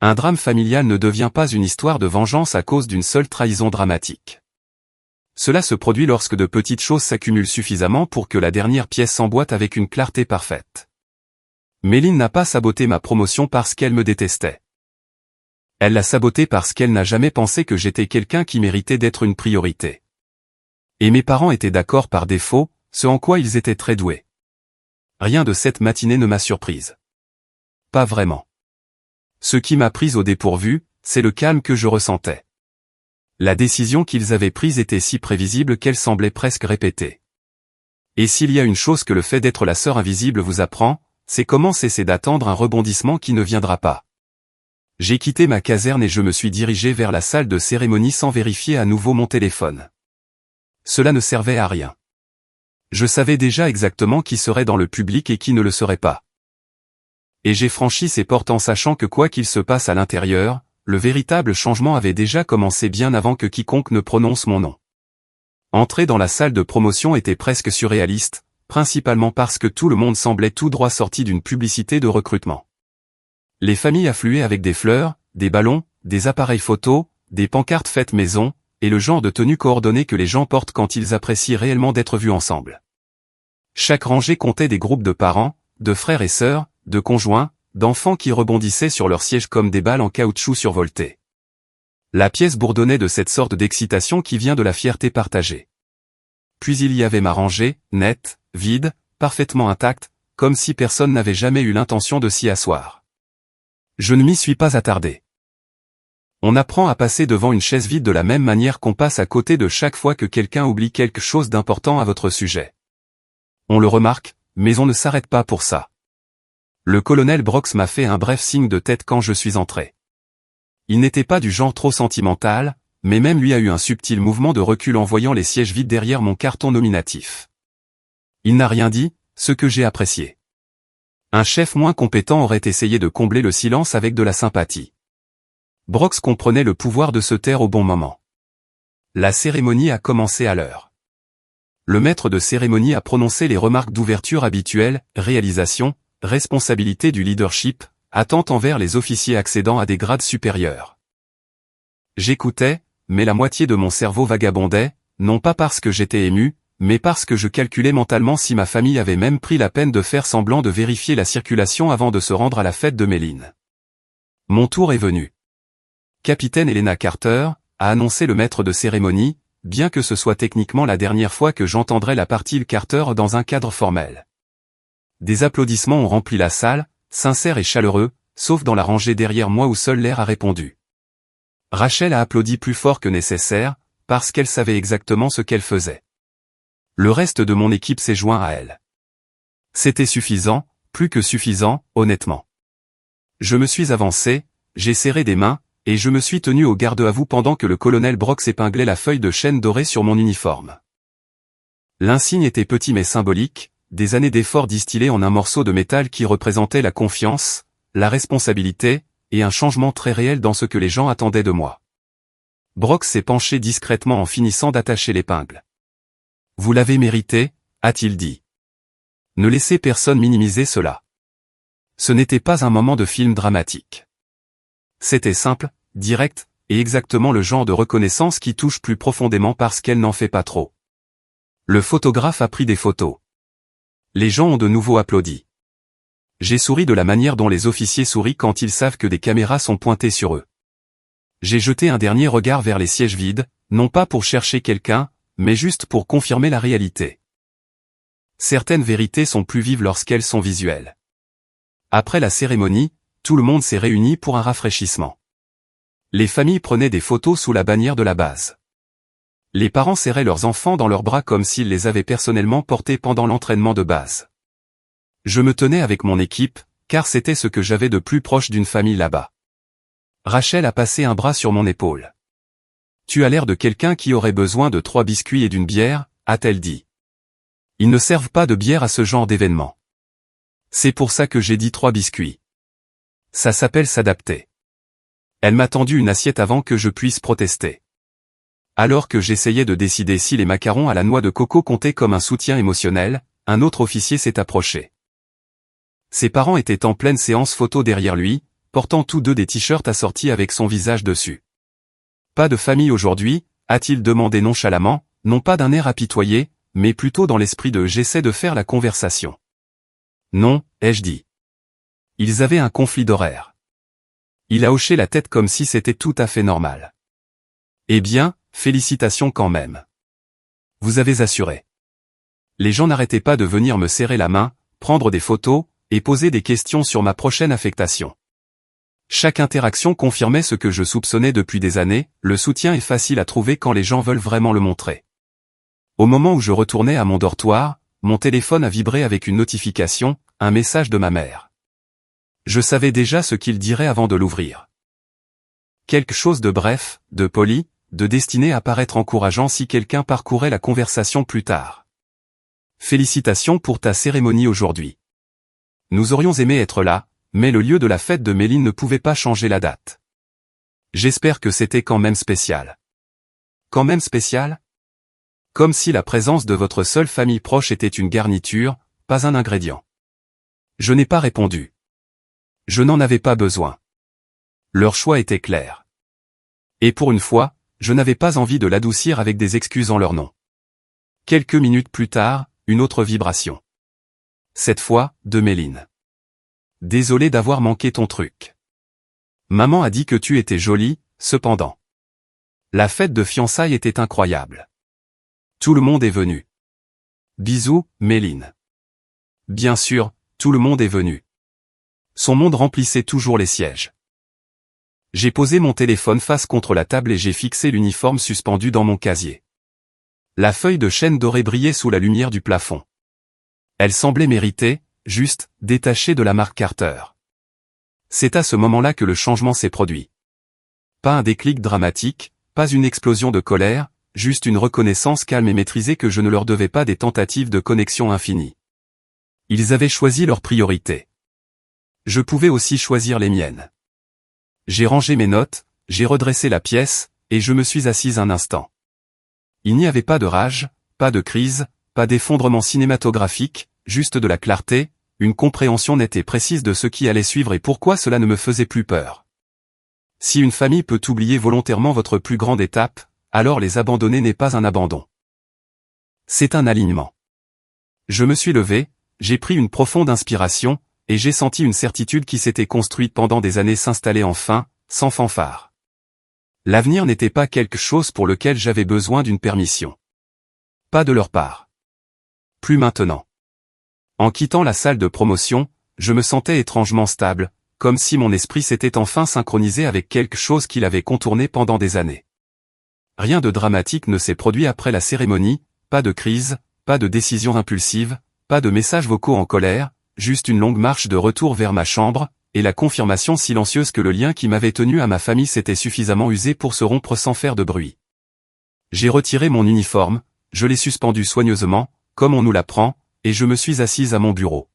Un drame familial ne devient pas une histoire de vengeance à cause d'une seule trahison dramatique. Cela se produit lorsque de petites choses s'accumulent suffisamment pour que la dernière pièce s'emboîte avec une clarté parfaite. Méline n'a pas saboté ma promotion parce qu'elle me détestait. Elle l'a sabotée parce qu'elle n'a jamais pensé que j'étais quelqu'un qui méritait d'être une priorité. Et mes parents étaient d'accord par défaut, ce en quoi ils étaient très doués. Rien de cette matinée ne m'a surprise. Pas vraiment. Ce qui m'a prise au dépourvu, c'est le calme que je ressentais. La décision qu'ils avaient prise était si prévisible qu'elle semblait presque répétée. Et s'il y a une chose que le fait d'être la sœur invisible vous apprend, c'est comment cesser d'attendre un rebondissement qui ne viendra pas. J'ai quitté ma caserne et je me suis dirigé vers la salle de cérémonie sans vérifier à nouveau mon téléphone. Cela ne servait à rien. Je savais déjà exactement qui serait dans le public et qui ne le serait pas. Et j'ai franchi ces portes en sachant que quoi qu'il se passe à l'intérieur, le véritable changement avait déjà commencé bien avant que quiconque ne prononce mon nom. Entrer dans la salle de promotion était presque surréaliste, principalement parce que tout le monde semblait tout droit sorti d'une publicité de recrutement. Les familles affluaient avec des fleurs, des ballons, des appareils photos, des pancartes faites maison, et le genre de tenue coordonnée que les gens portent quand ils apprécient réellement d'être vus ensemble. Chaque rangée comptait des groupes de parents, de frères et sœurs, de conjoints, d'enfants qui rebondissaient sur leurs sièges comme des balles en caoutchouc survoltées. La pièce bourdonnait de cette sorte d'excitation qui vient de la fierté partagée. Puis il y avait ma rangée, nette, vide, parfaitement intacte, comme si personne n'avait jamais eu l'intention de s'y asseoir. Je ne m'y suis pas attardé. On apprend à passer devant une chaise vide de la même manière qu'on passe à côté de chaque fois que quelqu'un oublie quelque chose d'important à votre sujet. On le remarque, mais on ne s'arrête pas pour ça. Le colonel Brox m'a fait un bref signe de tête quand je suis entré. Il n'était pas du genre trop sentimental, mais même lui a eu un subtil mouvement de recul en voyant les sièges vides derrière mon carton nominatif. Il n'a rien dit, ce que j'ai apprécié. Un chef moins compétent aurait essayé de combler le silence avec de la sympathie. Brox comprenait le pouvoir de se taire au bon moment. La cérémonie a commencé à l'heure. Le maître de cérémonie a prononcé les remarques d'ouverture habituelles, réalisation, responsabilité du leadership, attente envers les officiers accédant à des grades supérieurs. J'écoutais, mais la moitié de mon cerveau vagabondait, non pas parce que j'étais ému, mais parce que je calculais mentalement si ma famille avait même pris la peine de faire semblant de vérifier la circulation avant de se rendre à la fête de Méline. Mon tour est venu. Capitaine Helena Carter, a annoncé le maître de cérémonie, bien que ce soit techniquement la dernière fois que j'entendrai la partie Carter dans un cadre formel. Des applaudissements ont rempli la salle, sincères et chaleureux, sauf dans la rangée derrière moi où seul l'air a répondu. Rachel a applaudi plus fort que nécessaire, parce qu'elle savait exactement ce qu'elle faisait. Le reste de mon équipe s'est joint à elle. C'était suffisant, plus que suffisant, honnêtement. Je me suis avancé, j'ai serré des mains, et je me suis tenu au garde-à-vous pendant que le colonel Brox épinglait la feuille de chêne dorée sur mon uniforme. L'insigne était petit mais symbolique, des années d'efforts distillés en un morceau de métal qui représentait la confiance, la responsabilité, et un changement très réel dans ce que les gens attendaient de moi. Brox s'est penché discrètement en finissant d'attacher l'épingle. « Vous l'avez mérité », a-t-il dit. Ne laissez personne minimiser cela. Ce n'était pas un moment de film dramatique. C'était simple, direct, et exactement le genre de reconnaissance qui touche plus profondément parce qu'elle n'en fait pas trop. Le photographe a pris des photos. Les gens ont de nouveau applaudi. J'ai souri de la manière dont les officiers sourient quand ils savent que des caméras sont pointées sur eux. J'ai jeté un dernier regard vers les sièges vides, non pas pour chercher quelqu'un, mais juste pour confirmer la réalité. Certaines vérités sont plus vives lorsqu'elles sont visuelles. Après la cérémonie, tout le monde s'est réuni pour un rafraîchissement. Les familles prenaient des photos sous la bannière de la base. Les parents serraient leurs enfants dans leurs bras comme s'ils les avaient personnellement portés pendant l'entraînement de base. Je me tenais avec mon équipe, car c'était ce que j'avais de plus proche d'une famille là-bas. Rachel a passé un bras sur mon épaule. Tu as l'air de quelqu'un qui aurait besoin de 3 biscuits et d'une bière, a-t-elle dit. Ils ne servent pas de bière à ce genre d'événement. C'est pour ça que j'ai dit 3 biscuits. Ça s'appelle s'adapter. Elle m'a tendu une assiette avant que je puisse protester. Alors que j'essayais de décider si les macarons à la noix de coco comptaient comme un soutien émotionnel, un autre officier s'est approché. Ses parents étaient en pleine séance photo derrière lui, portant tous deux des t-shirts assortis avec son visage dessus. Pas de famille aujourd'hui, a-t-il demandé nonchalamment, non pas d'un air apitoyé, mais plutôt dans l'esprit de j'essaie de faire la conversation. Non, ai-je dit. Ils avaient un conflit d'horaire. Il a hoché la tête comme si c'était tout à fait normal. Eh bien, félicitations quand même. Vous avez assuré. Les gens n'arrêtaient pas de venir me serrer la main, prendre des photos, et poser des questions sur ma prochaine affectation. Chaque interaction confirmait ce que je soupçonnais depuis des années, le soutien est facile à trouver quand les gens veulent vraiment le montrer. Au moment où je retournais à mon dortoir, mon téléphone a vibré avec une notification, un message de ma mère. Je savais déjà ce qu'il dirait avant de l'ouvrir. Quelque chose de bref, de poli, de destiné à paraître encourageant si quelqu'un parcourait la conversation plus tard. Félicitations pour ta cérémonie aujourd'hui. Nous aurions aimé être là, mais le lieu de la fête de Méline ne pouvait pas changer la date. J'espère que c'était quand même spécial. Quand même spécial ? Comme si la présence de votre seule famille proche était une garniture, pas un ingrédient. Je n'ai pas répondu. Je n'en avais pas besoin. Leur choix était clair. Et pour une fois, je n'avais pas envie de l'adoucir avec des excuses en leur nom. Quelques minutes plus tard, une autre vibration. Cette fois, de Méline. Désolé d'avoir manqué ton truc. Maman a dit que tu étais jolie, cependant. La fête de fiançailles était incroyable. Tout le monde est venu. Bisous, Méline. Bien sûr, tout le monde est venu. Son monde remplissait toujours les sièges. J'ai posé mon téléphone face contre la table et j'ai fixé l'uniforme suspendu dans mon casier. La feuille de chêne dorée brillait sous la lumière du plafond. Elle semblait méritée, juste, détachée de la marque Carter. C'est à ce moment-là que le changement s'est produit. Pas un déclic dramatique, pas une explosion de colère, juste une reconnaissance calme et maîtrisée que je ne leur devais pas des tentatives de connexion infinie. Ils avaient choisi leurs priorités. Je pouvais aussi choisir les miennes. J'ai rangé mes notes, j'ai redressé la pièce, et je me suis assise un instant. Il n'y avait pas de rage, pas de crise, pas d'effondrement cinématographique, juste de la clarté, une compréhension nette et précise de ce qui allait suivre et pourquoi cela ne me faisait plus peur. Si une famille peut oublier volontairement votre plus grande étape, alors les abandonner n'est pas un abandon. C'est un alignement. Je me suis levé, j'ai pris une profonde inspiration, et j'ai senti une certitude qui s'était construite pendant des années s'installer enfin, sans fanfare. L'avenir n'était pas quelque chose pour lequel j'avais besoin d'une permission. Pas de leur part. Plus maintenant. En quittant la salle de promotion, je me sentais étrangement stable, comme si mon esprit s'était enfin synchronisé avec quelque chose qu'il avait contourné pendant des années. Rien de dramatique ne s'est produit après la cérémonie, pas de crise, pas de décision impulsive, pas de messages vocaux en colère, juste une longue marche de retour vers ma chambre, et la confirmation silencieuse que le lien qui m'avait tenu à ma famille s'était suffisamment usé pour se rompre sans faire de bruit. J'ai retiré mon uniforme, je l'ai suspendu soigneusement, comme on nous l'apprend, et je me suis assise à mon bureau.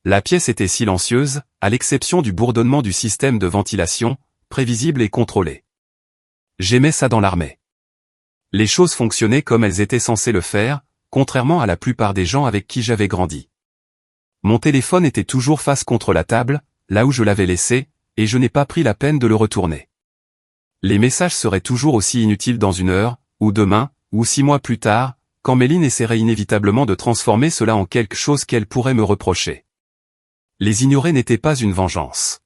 La pièce était silencieuse, à l'exception du bourdonnement du système de ventilation, prévisible et contrôlé. J'aimais ça dans l'armée. Les choses fonctionnaient comme elles étaient censées le faire, contrairement à la plupart des gens avec qui j'avais grandi. Mon téléphone était toujours face contre la table, là où je l'avais laissé, et je n'ai pas pris la peine de le retourner. Les messages seraient toujours aussi inutiles dans une heure, ou demain, ou 6 mois plus tard, quand Méline essaierait inévitablement de transformer cela en quelque chose qu'elle pourrait me reprocher. Les ignorer n'était pas une vengeance.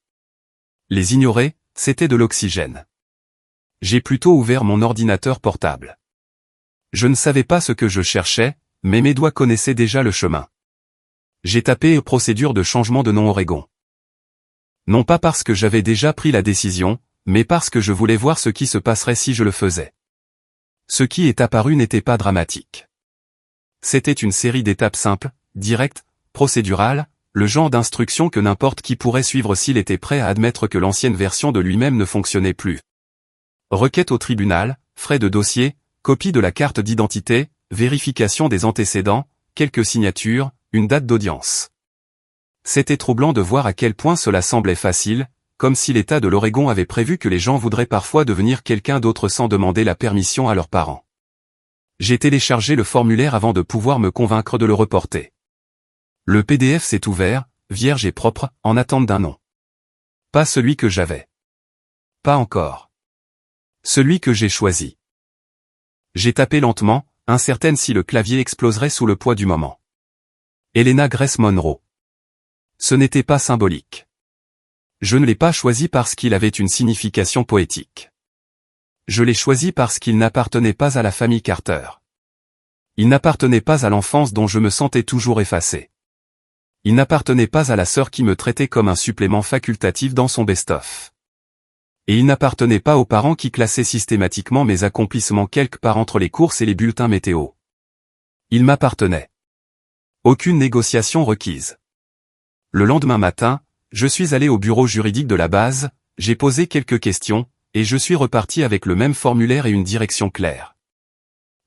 Les ignorer, c'était de l'oxygène. J'ai plutôt ouvert mon ordinateur portable. Je ne savais pas ce que je cherchais, mais mes doigts connaissaient déjà le chemin. J'ai tapé « Procédure de changement de nom Oregon ». Non pas parce que j'avais déjà pris la décision, mais parce que je voulais voir ce qui se passerait si je le faisais. Ce qui est apparu n'était pas dramatique. C'était une série d'étapes simples, directes, procédurales, le genre d'instruction que n'importe qui pourrait suivre s'il était prêt à admettre que l'ancienne version de lui-même ne fonctionnait plus. Requête au tribunal, frais de dossier, copie de la carte d'identité, vérification des antécédents, quelques signatures, une date d'audience. C'était troublant de voir à quel point cela semblait facile, comme si l'État de l'Oregon avait prévu que les gens voudraient parfois devenir quelqu'un d'autre sans demander la permission à leurs parents. J'ai téléchargé le formulaire avant de pouvoir me convaincre de le reporter. Le PDF s'est ouvert, vierge et propre, en attente d'un nom. Pas celui que j'avais. Pas encore. Celui que j'ai choisi. J'ai tapé lentement, incertaine si le clavier exploserait sous le poids du moment. Helena Grace Monroe. Ce n'était pas symbolique. Je ne l'ai pas choisi parce qu'il avait une signification poétique. Je l'ai choisi parce qu'il n'appartenait pas à la famille Carter. Il n'appartenait pas à l'enfance dont je me sentais toujours effacé. Il n'appartenait pas à la sœur qui me traitait comme un supplément facultatif dans son best-of. Et il n'appartenait pas aux parents qui classaient systématiquement mes accomplissements quelque part entre les courses et les bulletins météo. Il m'appartenait. Aucune négociation requise. Le lendemain matin, je suis allé au bureau juridique de la base, j'ai posé quelques questions, et je suis reparti avec le même formulaire et une direction claire.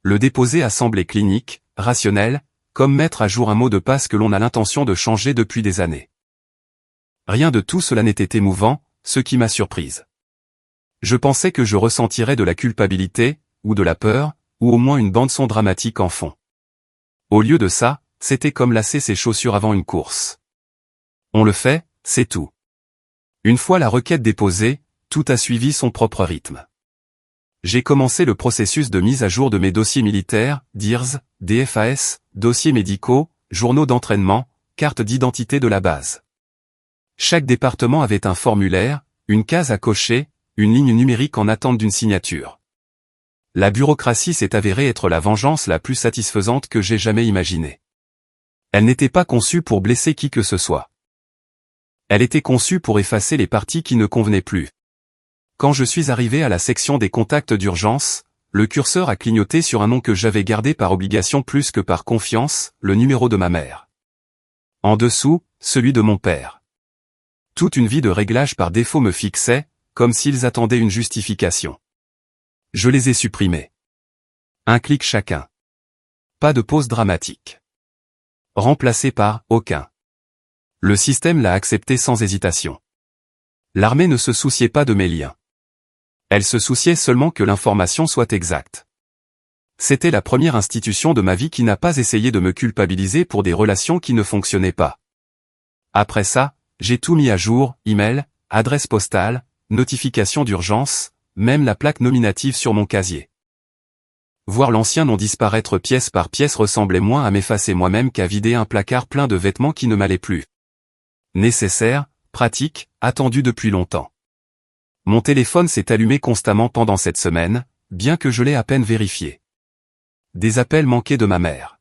Le déposer a semblé clinique, rationnel, comme mettre à jour un mot de passe que l'on a l'intention de changer depuis des années. Rien de tout cela n'était émouvant, ce qui m'a surprise. Je pensais que je ressentirais de la culpabilité, ou de la peur, ou au moins une bande-son dramatique en fond. Au lieu de ça, c'était comme lasser ses chaussures avant une course. On le fait, c'est tout. Une fois la requête déposée, tout a suivi son propre rythme. J'ai commencé le processus de mise à jour de mes dossiers militaires, DIRS, DFAS, dossiers médicaux, journaux d'entraînement, carte d'identité de la base. Chaque département avait un formulaire, une case à cocher, une ligne numérique en attente d'une signature. La bureaucratie s'est avérée être la vengeance la plus satisfaisante que j'ai jamais imaginée. Elle n'était pas conçue pour blesser qui que ce soit. Elle était conçue pour effacer les parties qui ne convenaient plus. Quand je suis arrivé à la section des contacts d'urgence, le curseur a clignoté sur un nom que j'avais gardé par obligation plus que par confiance, le numéro de ma mère. En dessous, celui de mon père. Toute une vie de réglage par défaut me fixait, comme s'ils attendaient une justification. Je les ai supprimés. Un clic chacun. Pas de pause dramatique. Remplacé par « aucun ». Le système l'a accepté sans hésitation. L'armée ne se souciait pas de mes liens. Elle se souciait seulement que l'information soit exacte. C'était la première institution de ma vie qui n'a pas essayé de me culpabiliser pour des relations qui ne fonctionnaient pas. Après ça, j'ai tout mis à jour, email, adresse postale, notification d'urgence, même la plaque nominative sur mon casier. Voir l'ancien nom disparaître pièce par pièce ressemblait moins à m'effacer moi-même qu'à vider un placard plein de vêtements qui ne m'allaient plus. Nécessaire, pratique, attendu depuis longtemps. Mon téléphone s'est allumé constamment pendant cette semaine, bien que je l'ai à peine vérifié. Des appels manqués de ma mère.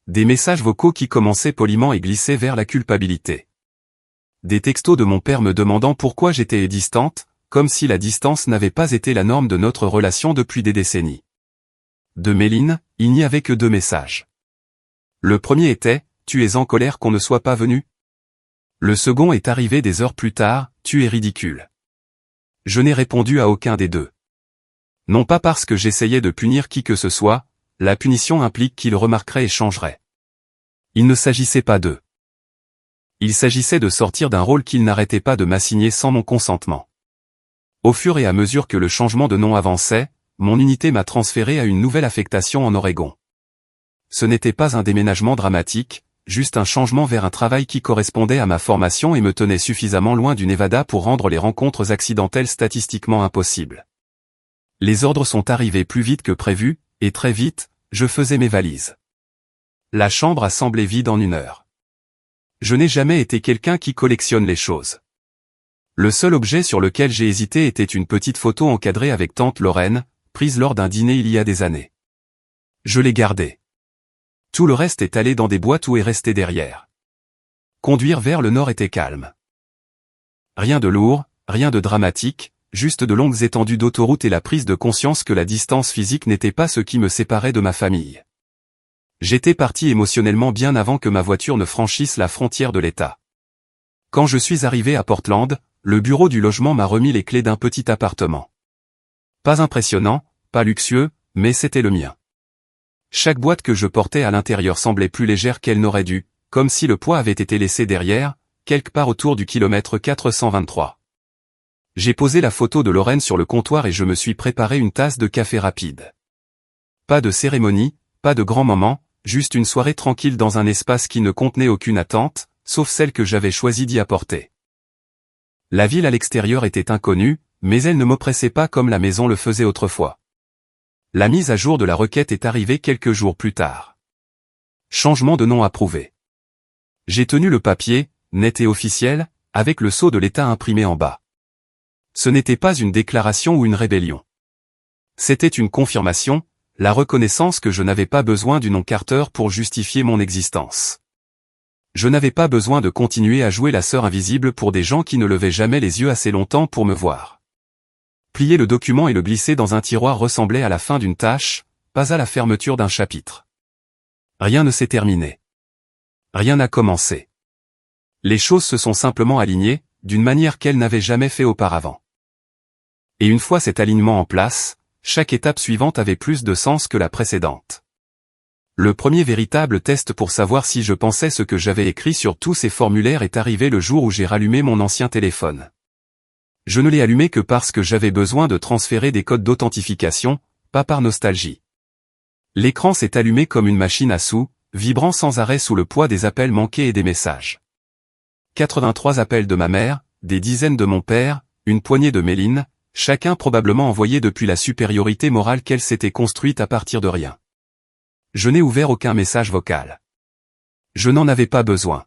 Des messages vocaux qui commençaient poliment et glissaient vers la culpabilité. Des textos de mon père me demandant pourquoi j'étais distante, comme si la distance n'avait pas été la norme de notre relation depuis des décennies. De Méline, il n'y avait que 2 messages. Le premier était « Tu es en colère qu'on ne soit pas venu ?» Le second est arrivé des heures plus tard « Tu es ridicule ». Je n'ai répondu à aucun des deux. Non pas parce que j'essayais de punir qui que ce soit, la punition implique qu'il remarquerait et changerait. Il ne s'agissait pas d'eux. Il s'agissait de sortir d'un rôle qu'il n'arrêtait pas de m'assigner sans mon consentement. Au fur et à mesure que le changement de nom avançait, mon unité m'a transféré à une nouvelle affectation en Oregon. Ce n'était pas un déménagement dramatique, juste un changement vers un travail qui correspondait à ma formation et me tenait suffisamment loin du Nevada pour rendre les rencontres accidentelles statistiquement impossibles. Les ordres sont arrivés plus vite que prévu, et très vite, je faisais mes valises. La chambre a semblé vide en 1 heure. Je n'ai jamais été quelqu'un qui collectionne les choses. Le seul objet sur lequel j'ai hésité était une petite photo encadrée avec tante Lorraine, prise lors d'un dîner il y a des années. Je l'ai gardée. Tout le reste est allé dans des boîtes ou est resté derrière. Conduire vers le nord était calme. Rien de lourd, rien de dramatique, juste de longues étendues d'autoroute et la prise de conscience que la distance physique n'était pas ce qui me séparait de ma famille. J'étais parti émotionnellement bien avant que ma voiture ne franchisse la frontière de l'État. Quand je suis arrivé à Portland, le bureau du logement m'a remis les clés d'un petit appartement. Pas impressionnant, pas luxueux, mais c'était le mien. Chaque boîte que je portais à l'intérieur semblait plus légère qu'elle n'aurait dû, comme si le poids avait été laissé derrière, quelque part autour du kilomètre 423. J'ai posé la photo de Lorraine sur le comptoir et je me suis préparé une tasse de café rapide. Pas de cérémonie, pas de grand moment, juste une soirée tranquille dans un espace qui ne contenait aucune attente, sauf celle que j'avais choisi d'y apporter. La ville à l'extérieur était inconnue, mais elle ne m'oppressait pas comme la maison le faisait autrefois. La mise à jour de la requête est arrivée quelques jours plus tard. Changement de nom approuvé. J'ai tenu le papier, net et officiel, avec le sceau de l'État imprimé en bas. Ce n'était pas une déclaration ou une rébellion. C'était une confirmation, la reconnaissance que je n'avais pas besoin du nom Carter pour justifier mon existence. Je n'avais pas besoin de continuer à jouer la sœur invisible pour des gens qui ne levaient jamais les yeux assez longtemps pour me voir. Plier le document et le glisser dans un tiroir ressemblait à la fin d'une tâche, pas à la fermeture d'un chapitre. Rien ne s'est terminé. Rien n'a commencé. Les choses se sont simplement alignées, d'une manière qu'elles n'avaient jamais fait auparavant. Et une fois cet alignement en place, chaque étape suivante avait plus de sens que la précédente. Le premier véritable test pour savoir si je pensais ce que j'avais écrit sur tous ces formulaires est arrivé le jour où j'ai rallumé mon ancien téléphone. Je ne l'ai allumé que parce que j'avais besoin de transférer des codes d'authentification, pas par nostalgie. L'écran s'est allumé comme une machine à sous, vibrant sans arrêt sous le poids des appels manqués et des messages. 83 appels de ma mère, des dizaines de mon père, une poignée de Méline, chacun probablement envoyé depuis la supériorité morale qu'elle s'était construite à partir de rien. Je n'ai ouvert aucun message vocal. Je n'en avais pas besoin.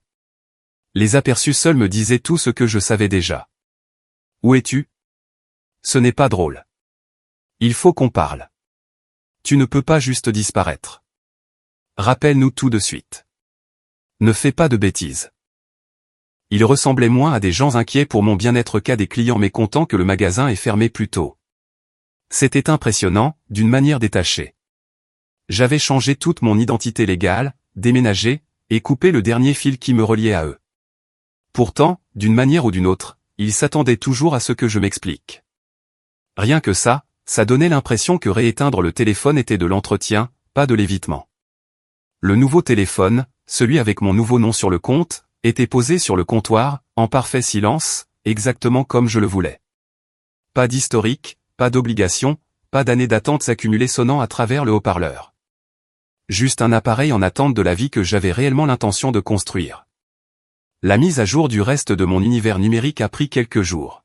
Les aperçus seuls me disaient tout ce que je savais déjà. Où es-tu? Ce n'est pas drôle. Il faut qu'on parle. Tu ne peux pas juste disparaître. Rappelle-nous tout de suite. Ne fais pas de bêtises. Il ressemblait moins à des gens inquiets pour mon bien-être qu'à des clients mécontents que le magasin est fermé plus tôt. C'était impressionnant, d'une manière détachée. J'avais changé toute mon identité légale, déménagé, et coupé le dernier fil qui me reliait à eux. Pourtant, d'une manière ou d'une autre, ils s'attendaient toujours à ce que je m'explique. Rien que ça donnait l'impression que rééteindre le téléphone était de l'entretien, pas de l'évitement. Le nouveau téléphone, celui avec mon nouveau nom sur le compte, était posé sur le comptoir, en parfait silence, exactement comme je le voulais. Pas d'historique, pas d'obligation, pas d'années d'attente accumulées sonnant à travers le haut-parleur. Juste un appareil en attente de la vie que j'avais réellement l'intention de construire. La mise à jour du reste de mon univers numérique a pris quelques jours.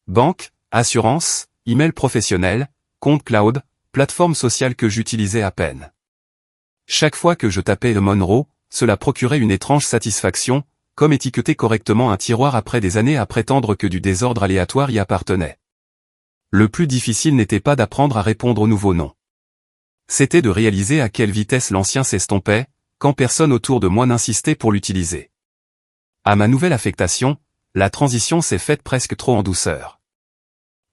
Banque, assurance, email professionnel, compte cloud, plateforme sociale que j'utilisais à peine. Chaque fois que je tapais le Monroe, cela procurait une étrange satisfaction, comme étiqueter correctement un tiroir après des années à prétendre que du désordre aléatoire y appartenait. Le plus difficile n'était pas d'apprendre à répondre au nouveau nom. C'était de réaliser à quelle vitesse l'ancien s'estompait, quand personne autour de moi n'insistait pour l'utiliser. À ma nouvelle affectation, la transition s'est faite presque trop en douceur.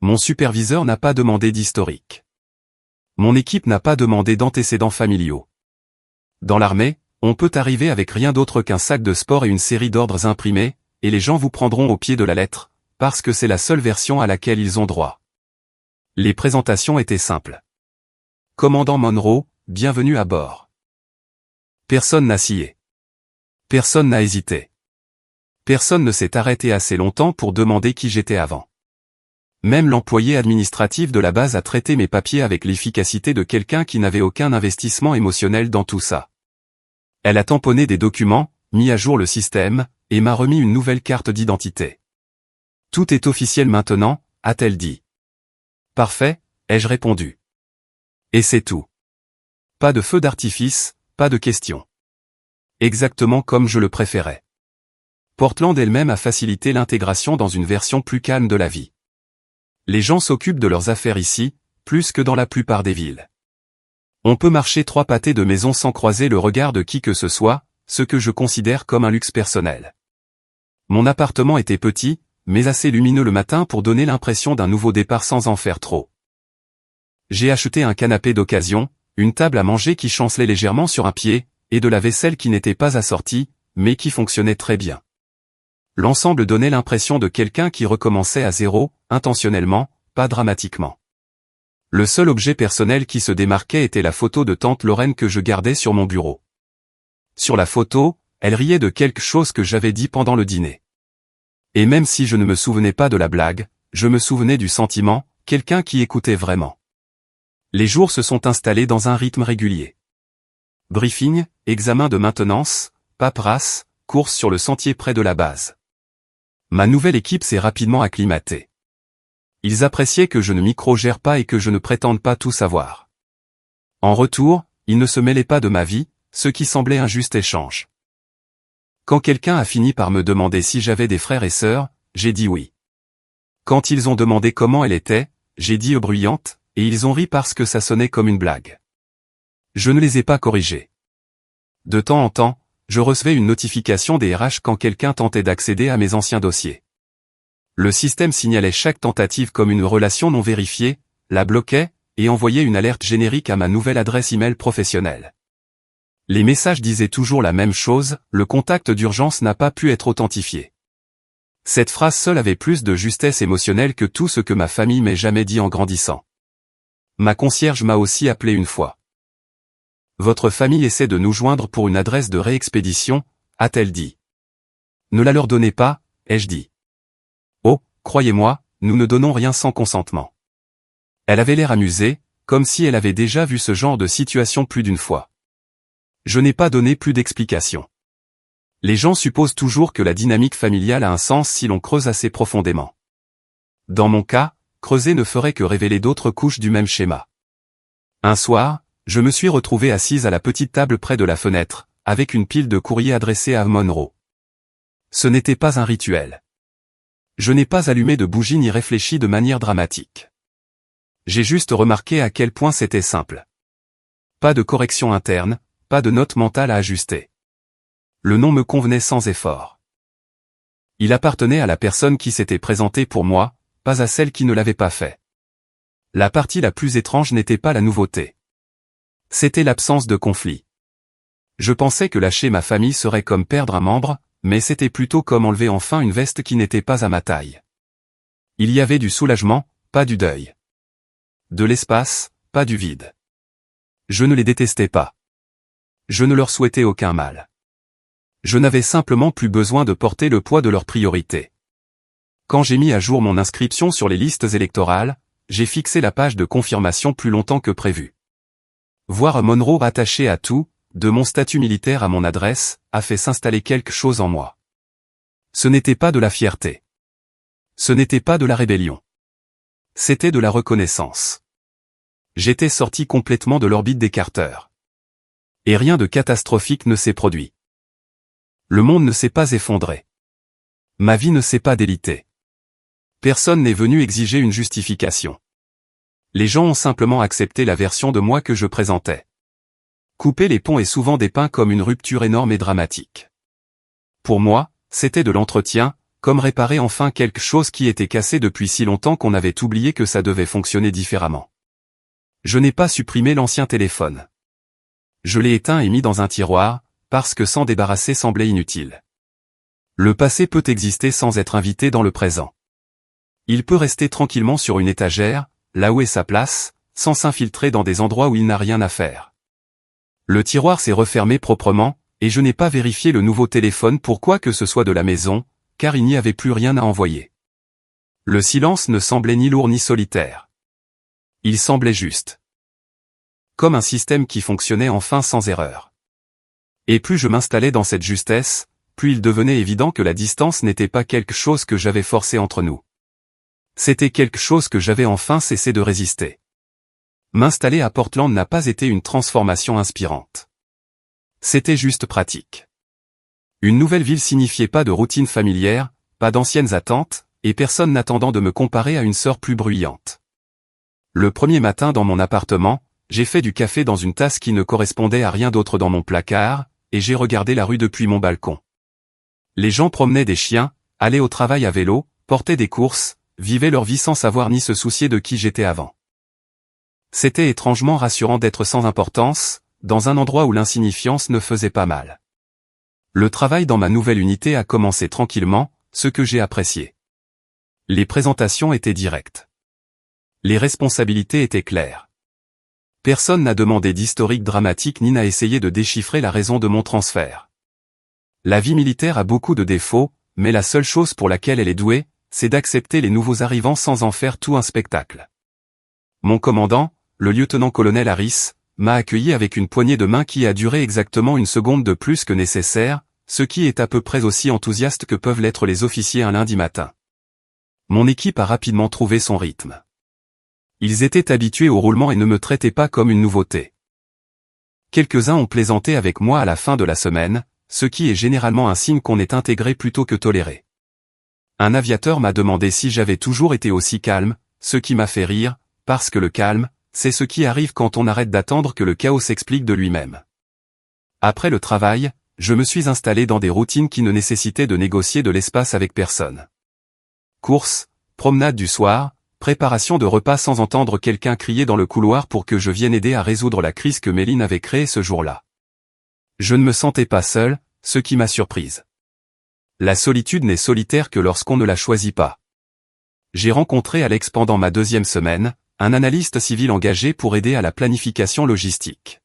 Mon superviseur n'a pas demandé d'historique. Mon équipe n'a pas demandé d'antécédents familiaux. Dans l'armée, on peut arriver avec rien d'autre qu'un sac de sport et une série d'ordres imprimés, et les gens vous prendront au pied de la lettre, parce que c'est la seule version à laquelle ils ont droit. Les présentations étaient simples. Commandant Monroe, bienvenue à bord. Personne n'a scié. Personne n'a hésité. Personne ne s'est arrêté assez longtemps pour demander qui j'étais avant. Même l'employé administratif de la base a traité mes papiers avec l'efficacité de quelqu'un qui n'avait aucun investissement émotionnel dans tout ça. Elle a tamponné des documents, mis à jour le système, et m'a remis une nouvelle carte d'identité. Tout est officiel maintenant, a-t-elle dit. Parfait, ai-je répondu. Et c'est tout. Pas de feu d'artifice, pas de questions. Exactement comme je le préférais. Portland elle-même a facilité l'intégration dans une version plus calme de la vie. Les gens s'occupent de leurs affaires ici, plus que dans la plupart des villes. On peut marcher 3 pâtés de maison sans croiser le regard de qui que ce soit, ce que je considère comme un luxe personnel. Mon appartement était petit, mais assez lumineux le matin pour donner l'impression d'un nouveau départ sans en faire trop. J'ai acheté un canapé d'occasion, une table à manger qui chancelait légèrement sur un pied, et de la vaisselle qui n'était pas assortie, mais qui fonctionnait très bien. L'ensemble donnait l'impression de quelqu'un qui recommençait à zéro, intentionnellement, pas dramatiquement. Le seul objet personnel qui se démarquait était la photo de tante Lorraine que je gardais sur mon bureau. Sur la photo, elle riait de quelque chose que j'avais dit pendant le dîner. Et même si je ne me souvenais pas de la blague, je me souvenais du sentiment, quelqu'un qui écoutait vraiment. Les jours se sont installés dans un rythme régulier. Briefing, examen de maintenance, paperasse, course sur le sentier près de la base. Ma nouvelle équipe s'est rapidement acclimatée. Ils appréciaient que je ne microgère pas et que je ne prétende pas tout savoir. En retour, ils ne se mêlaient pas de ma vie, ce qui semblait un juste échange. Quand quelqu'un a fini par me demander si j'avais des frères et sœurs, j'ai dit oui. Quand ils ont demandé comment elle était, j'ai dit bruyante, et ils ont ri parce que ça sonnait comme une blague. Je ne les ai pas corrigés. De temps en temps, je recevais une notification des RH quand quelqu'un tentait d'accéder à mes anciens dossiers. Le système signalait chaque tentative comme une relation non vérifiée, la bloquait, et envoyait une alerte générique à ma nouvelle adresse email professionnelle. Les messages disaient toujours la même chose, le contact d'urgence n'a pas pu être authentifié. Cette phrase seule avait plus de justesse émotionnelle que tout ce que ma famille m'ait jamais dit en grandissant. Ma concierge m'a aussi appelé une fois. Votre famille essaie de nous joindre pour une adresse de réexpédition, a-t-elle dit. Ne la leur donnez pas, ai-je dit. Oh, croyez-moi, nous ne donnons rien sans consentement. Elle avait l'air amusée, comme si elle avait déjà vu ce genre de situation plus d'une fois. Je n'ai pas donné plus d'explications. Les gens supposent toujours que la dynamique familiale a un sens si l'on creuse assez profondément. Dans mon cas, creuser ne ferait que révéler d'autres couches du même schéma. Un soir, je me suis retrouvé assise à la petite table près de la fenêtre, avec une pile de courriers adressés à Monroe. Ce n'était pas un rituel. Je n'ai pas allumé de bougie ni réfléchi de manière dramatique. J'ai juste remarqué à quel point c'était simple. Pas de correction interne, pas de note mentale à ajuster. Le nom me convenait sans effort. Il appartenait à la personne qui s'était présentée pour moi, pas à celle qui ne l'avait pas fait. La partie la plus étrange n'était pas la nouveauté. C'était l'absence de conflit. Je pensais que lâcher ma famille serait comme perdre un membre, mais c'était plutôt comme enlever enfin une veste qui n'était pas à ma taille. Il y avait du soulagement, pas du deuil. De l'espace, pas du vide. Je ne les détestais pas. Je ne leur souhaitais aucun mal. Je n'avais simplement plus besoin de porter le poids de leurs priorités. Quand j'ai mis à jour mon inscription sur les listes électorales, j'ai fixé la page de confirmation plus longtemps que prévu. Voir Monroe attaché à tout, de mon statut militaire à mon adresse, a fait s'installer quelque chose en moi. Ce n'était pas de la fierté. Ce n'était pas de la rébellion. C'était de la reconnaissance. J'étais sorti complètement de l'orbite des Carter. Et rien de catastrophique ne s'est produit. Le monde ne s'est pas effondré. Ma vie ne s'est pas délitée. Personne n'est venu exiger une justification. Les gens ont simplement accepté la version de moi que je présentais. Couper les ponts est souvent dépeint comme une rupture énorme et dramatique. Pour moi, c'était de l'entretien, comme réparer enfin quelque chose qui était cassé depuis si longtemps qu'on avait oublié que ça devait fonctionner différemment. Je n'ai pas supprimé l'ancien téléphone. Je l'ai éteint et mis dans un tiroir, parce que s'en débarrasser semblait inutile. Le passé peut exister sans être invité dans le présent. Il peut rester tranquillement sur une étagère, là où est sa place, sans s'infiltrer dans des endroits où il n'a rien à faire. Le tiroir s'est refermé proprement, et je n'ai pas vérifié le nouveau téléphone pour quoi que ce soit de la maison, car il n'y avait plus rien à envoyer. Le silence ne semblait ni lourd ni solitaire. Il semblait juste. Comme un système qui fonctionnait enfin sans erreur. Et plus je m'installais dans cette justesse, plus il devenait évident que la distance n'était pas quelque chose que j'avais forcé entre nous. C'était quelque chose que j'avais enfin cessé de résister. M'installer à Portland n'a pas été une transformation inspirante. C'était juste pratique. Une nouvelle ville signifiait pas de routine familière, pas d'anciennes attentes, et personne n'attendant de me comparer à une sœur plus bruyante. Le premier matin dans mon appartement, j'ai fait du café dans une tasse qui ne correspondait à rien d'autre dans mon placard, et j'ai regardé la rue depuis mon balcon. Les gens promenaient des chiens, allaient au travail à vélo, portaient des courses, vivaient leur vie sans savoir ni se soucier de qui j'étais avant. C'était étrangement rassurant d'être sans importance, dans un endroit où l'insignifiance ne faisait pas mal. Le travail dans ma nouvelle unité a commencé tranquillement, ce que j'ai apprécié. Les présentations étaient directes. Les responsabilités étaient claires. Personne n'a demandé d'historique dramatique ni n'a essayé de déchiffrer la raison de mon transfert. La vie militaire a beaucoup de défauts, mais la seule chose pour laquelle elle est douée, c'est d'accepter les nouveaux arrivants sans en faire tout un spectacle. Mon commandant, le lieutenant-colonel Harris, m'a accueilli avec une poignée de main qui a duré exactement une seconde de plus que nécessaire, ce qui est à peu près aussi enthousiaste que peuvent l'être les officiers un lundi matin. Mon équipe a rapidement trouvé son rythme. Ils étaient habitués au roulement et ne me traitaient pas comme une nouveauté. Quelques-uns ont plaisanté avec moi à la fin de la semaine, ce qui est généralement un signe qu'on est intégré plutôt que toléré. Un aviateur m'a demandé si j'avais toujours été aussi calme, ce qui m'a fait rire, parce que le calme, c'est ce qui arrive quand on arrête d'attendre que le chaos s'explique de lui-même. Après le travail, je me suis installé dans des routines qui ne nécessitaient de négocier de l'espace avec personne. Courses, promenade du soir, préparation de repas sans entendre quelqu'un crier dans le couloir pour que je vienne aider à résoudre la crise que Méline avait créée ce jour-là. Je ne me sentais pas seul, ce qui m'a surprise. La solitude n'est solitaire que lorsqu'on ne la choisit pas. J'ai rencontré Alex pendant ma 2e semaine, un analyste civil engagé pour aider à la planification logistique.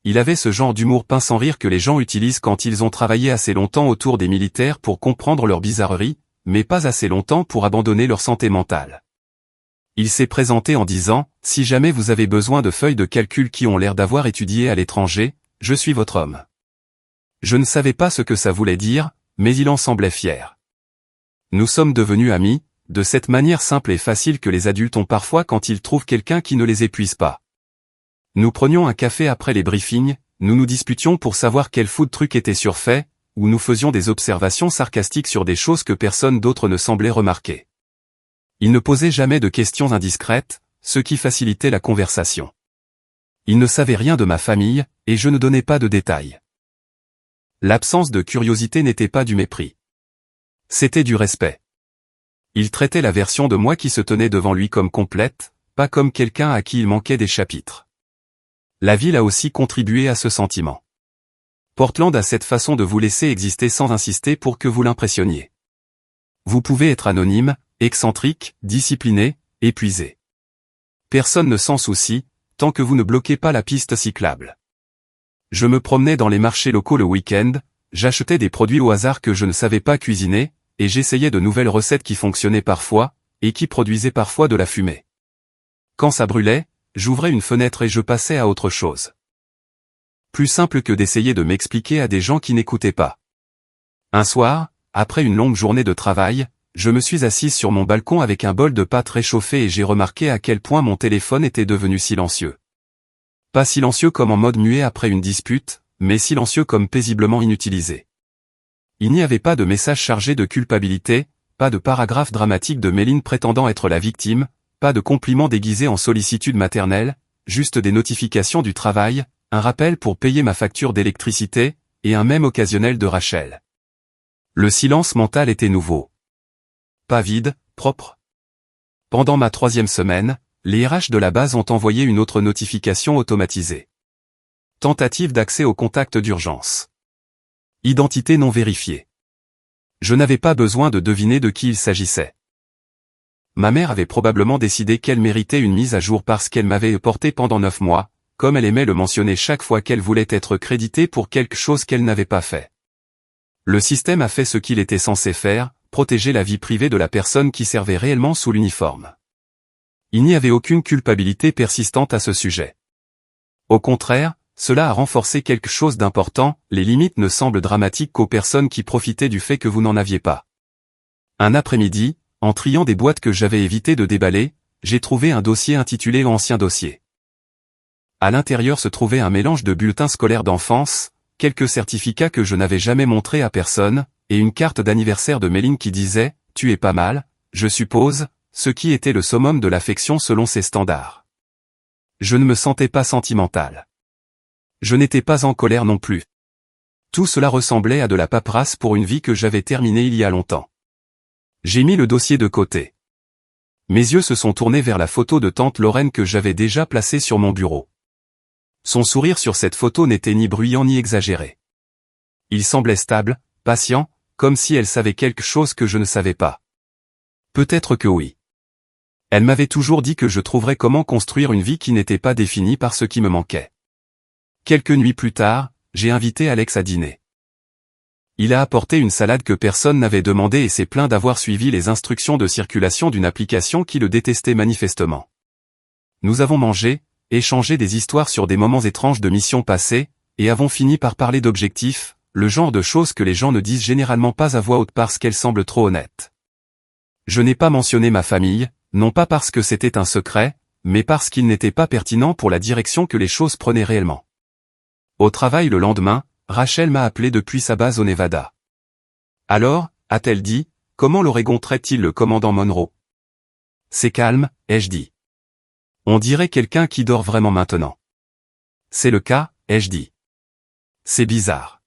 Il avait ce genre d'humour pince sans rire que les gens utilisent quand ils ont travaillé assez longtemps autour des militaires pour comprendre leurs bizarreries, mais pas assez longtemps pour abandonner leur santé mentale. Il s'est présenté en disant « Si jamais vous avez besoin de feuilles de calcul qui ont l'air d'avoir étudié à l'étranger, je suis votre homme. » Je ne savais pas ce que ça voulait dire, mais il en semblait fier. Nous sommes devenus amis, de cette manière simple et facile que les adultes ont parfois quand ils trouvent quelqu'un qui ne les épuise pas. Nous prenions un café après les briefings, nous nous disputions pour savoir quel food truc était surfait, ou nous faisions des observations sarcastiques sur des choses que personne d'autre ne semblait remarquer. Il ne posait jamais de questions indiscrètes, ce qui facilitait la conversation. Il ne savait rien de ma famille, et je ne donnais pas de détails. L'absence de curiosité n'était pas du mépris. C'était du respect. Il traitait la version de moi qui se tenait devant lui comme complète, pas comme quelqu'un à qui il manquait des chapitres. La ville a aussi contribué à ce sentiment. Portland a cette façon de vous laisser exister sans insister pour que vous l'impressionniez. Vous pouvez être anonyme, excentrique, discipliné, épuisé. Personne ne s'en soucie, tant que vous ne bloquez pas la piste cyclable. Je me promenais dans les marchés locaux le week-end, j'achetais des produits au hasard que je ne savais pas cuisiner, et j'essayais de nouvelles recettes qui fonctionnaient parfois, et qui produisaient parfois de la fumée. Quand ça brûlait, j'ouvrais une fenêtre et je passais à autre chose. Plus simple que d'essayer de m'expliquer à des gens qui n'écoutaient pas. Un soir, après une longue journée de travail, je me suis assise sur mon balcon avec un bol de pâtes réchauffées et j'ai remarqué à quel point mon téléphone était devenu silencieux. Pas silencieux comme en mode muet après une dispute, mais silencieux comme paisiblement inutilisé. Il n'y avait pas de message chargé de culpabilité, pas de paragraphe dramatique de Méline prétendant être la victime, pas de compliments déguisés en sollicitude maternelle, juste des notifications du travail, un rappel pour payer ma facture d'électricité, et un mème occasionnel de Rachel. Le silence mental était nouveau. Pas vide, propre. Pendant ma 3e semaine, les RH de la base ont envoyé une autre notification automatisée. Tentative d'accès au contact d'urgence. Identité non vérifiée. Je n'avais pas besoin de deviner de qui il s'agissait. Ma mère avait probablement décidé qu'elle méritait une mise à jour parce qu'elle m'avait porté pendant 9 mois, comme elle aimait le mentionner chaque fois qu'elle voulait être créditée pour quelque chose qu'elle n'avait pas fait. Le système a fait ce qu'il était censé faire, protéger la vie privée de la personne qui servait réellement sous l'uniforme. Il n'y avait aucune culpabilité persistante à ce sujet. Au contraire, cela a renforcé quelque chose d'important, les limites ne semblent dramatiques qu'aux personnes qui profitaient du fait que vous n'en aviez pas. Un après-midi, en triant des boîtes que j'avais évité de déballer, j'ai trouvé un dossier intitulé « Ancien dossier ». À l'intérieur se trouvait un mélange de bulletins scolaires d'enfance, quelques certificats que je n'avais jamais montrés à personne, et une carte d'anniversaire de Méline qui disait « Tu es pas mal, je suppose », ce qui était le summum de l'affection selon ses standards. Je ne me sentais pas sentimental. Je n'étais pas en colère non plus. Tout cela ressemblait à de la paperasse pour une vie que j'avais terminée il y a longtemps. J'ai mis le dossier de côté. Mes yeux se sont tournés vers la photo de tante Lorraine que j'avais déjà placée sur mon bureau. Son sourire sur cette photo n'était ni bruyant ni exagéré. Il semblait stable, patient, comme si elle savait quelque chose que je ne savais pas. Peut-être que oui. Elle m'avait toujours dit que je trouverais comment construire une vie qui n'était pas définie par ce qui me manquait. Quelques nuits plus tard, j'ai invité Alex à dîner. Il a apporté une salade que personne n'avait demandé et s'est plaint d'avoir suivi les instructions de circulation d'une application qui le détestait manifestement. Nous avons mangé, échangé des histoires sur des moments étranges de missions passées, et avons fini par parler d'objectifs, le genre de choses que les gens ne disent généralement pas à voix haute parce qu'elles semblent trop honnêtes. Je n'ai pas mentionné ma famille, non pas parce que c'était un secret, mais parce qu'il n'était pas pertinent pour la direction que les choses prenaient réellement. Au travail le lendemain, Rachel m'a appelé depuis sa base au Nevada. Alors, a-t-elle dit, comment l'Oregon traite-t-il le commandant Monroe? C'est calme, ai-je dit. On dirait quelqu'un qui dort vraiment maintenant. C'est le cas, ai-je dit. C'est bizarre.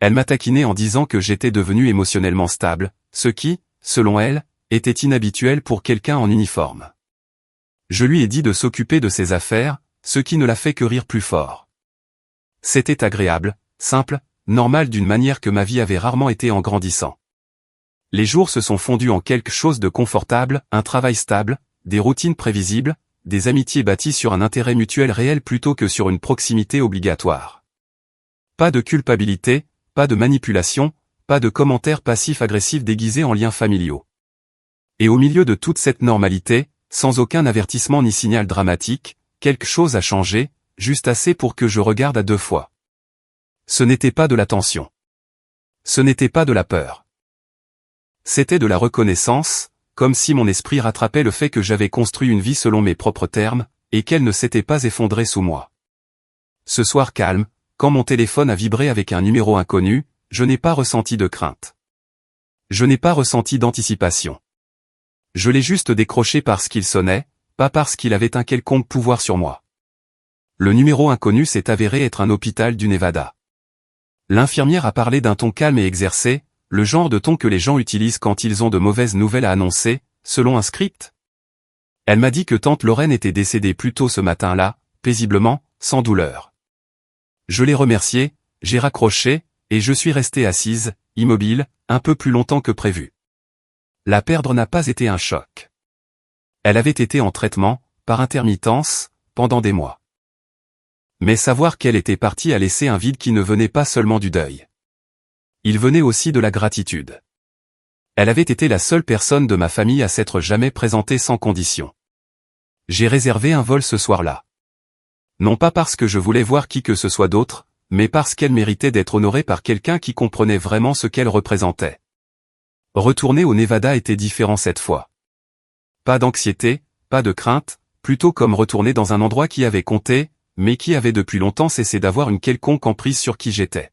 Elle m'a taquiné en disant que j'étais devenu émotionnellement stable, ce qui, selon elle, était inhabituel pour quelqu'un en uniforme. Je lui ai dit de s'occuper de ses affaires, ce qui ne l'a fait que rire plus fort. C'était agréable, simple, normal d'une manière que ma vie avait rarement été en grandissant. Les jours se sont fondus en quelque chose de confortable, un travail stable, des routines prévisibles, des amitiés bâties sur un intérêt mutuel réel plutôt que sur une proximité obligatoire. Pas de culpabilité, pas de manipulation, pas de commentaires passifs-agressifs déguisés en liens familiaux. Et au milieu de toute cette normalité, sans aucun avertissement ni signal dramatique, quelque chose a changé, juste assez pour que je regarde à deux fois. Ce n'était pas de la tension. Ce n'était pas de la peur. C'était de la reconnaissance, comme si mon esprit rattrapait le fait que j'avais construit une vie selon mes propres termes, et qu'elle ne s'était pas effondrée sous moi. Ce soir calme, quand mon téléphone a vibré avec un numéro inconnu, je n'ai pas ressenti de crainte. Je n'ai pas ressenti d'anticipation. Je l'ai juste décroché parce qu'il sonnait, pas parce qu'il avait un quelconque pouvoir sur moi. Le numéro inconnu s'est avéré être un hôpital du Nevada. L'infirmière a parlé d'un ton calme et exercé, le genre de ton que les gens utilisent quand ils ont de mauvaises nouvelles à annoncer, selon un script. Elle m'a dit que tante Lorraine était décédée plus tôt ce matin-là, paisiblement, sans douleur. Je l'ai remerciée, j'ai raccroché, et je suis restée assise, immobile, un peu plus longtemps que prévu. La perdre n'a pas été un choc. Elle avait été en traitement, par intermittence, pendant des mois. Mais savoir qu'elle était partie a laissé un vide qui ne venait pas seulement du deuil. Il venait aussi de la gratitude. Elle avait été la seule personne de ma famille à s'être jamais présentée sans condition. J'ai réservé un vol ce soir-là. Non pas parce que je voulais voir qui que ce soit d'autre, mais parce qu'elle méritait d'être honorée par quelqu'un qui comprenait vraiment ce qu'elle représentait. Retourner au Nevada était différent cette fois. Pas d'anxiété, pas de crainte, plutôt comme retourner dans un endroit qui avait compté, mais qui avait depuis longtemps cessé d'avoir une quelconque emprise sur qui j'étais.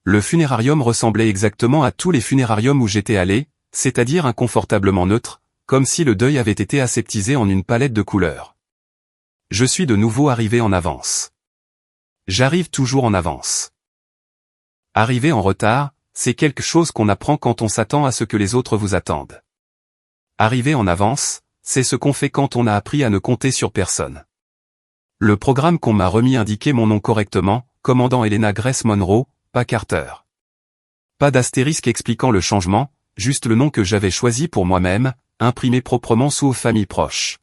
Le funérarium ressemblait exactement à tous les funérariums où j'étais allé, c'est-à-dire inconfortablement neutre, comme si le deuil avait été aseptisé en une palette de couleurs. Je suis de nouveau arrivé en avance. J'arrive toujours en avance. Arriver en retard, c'est quelque chose qu'on apprend quand on s'attend à ce que les autres vous attendent. Arriver en avance, c'est ce qu'on fait quand on a appris à ne compter sur personne. Le programme qu'on m'a remis indiquait mon nom correctement, commandant Helena Grace Monroe, pas Carter. Pas d'astérisque expliquant le changement, juste le nom que j'avais choisi pour moi-même, imprimé proprement sous famille proche.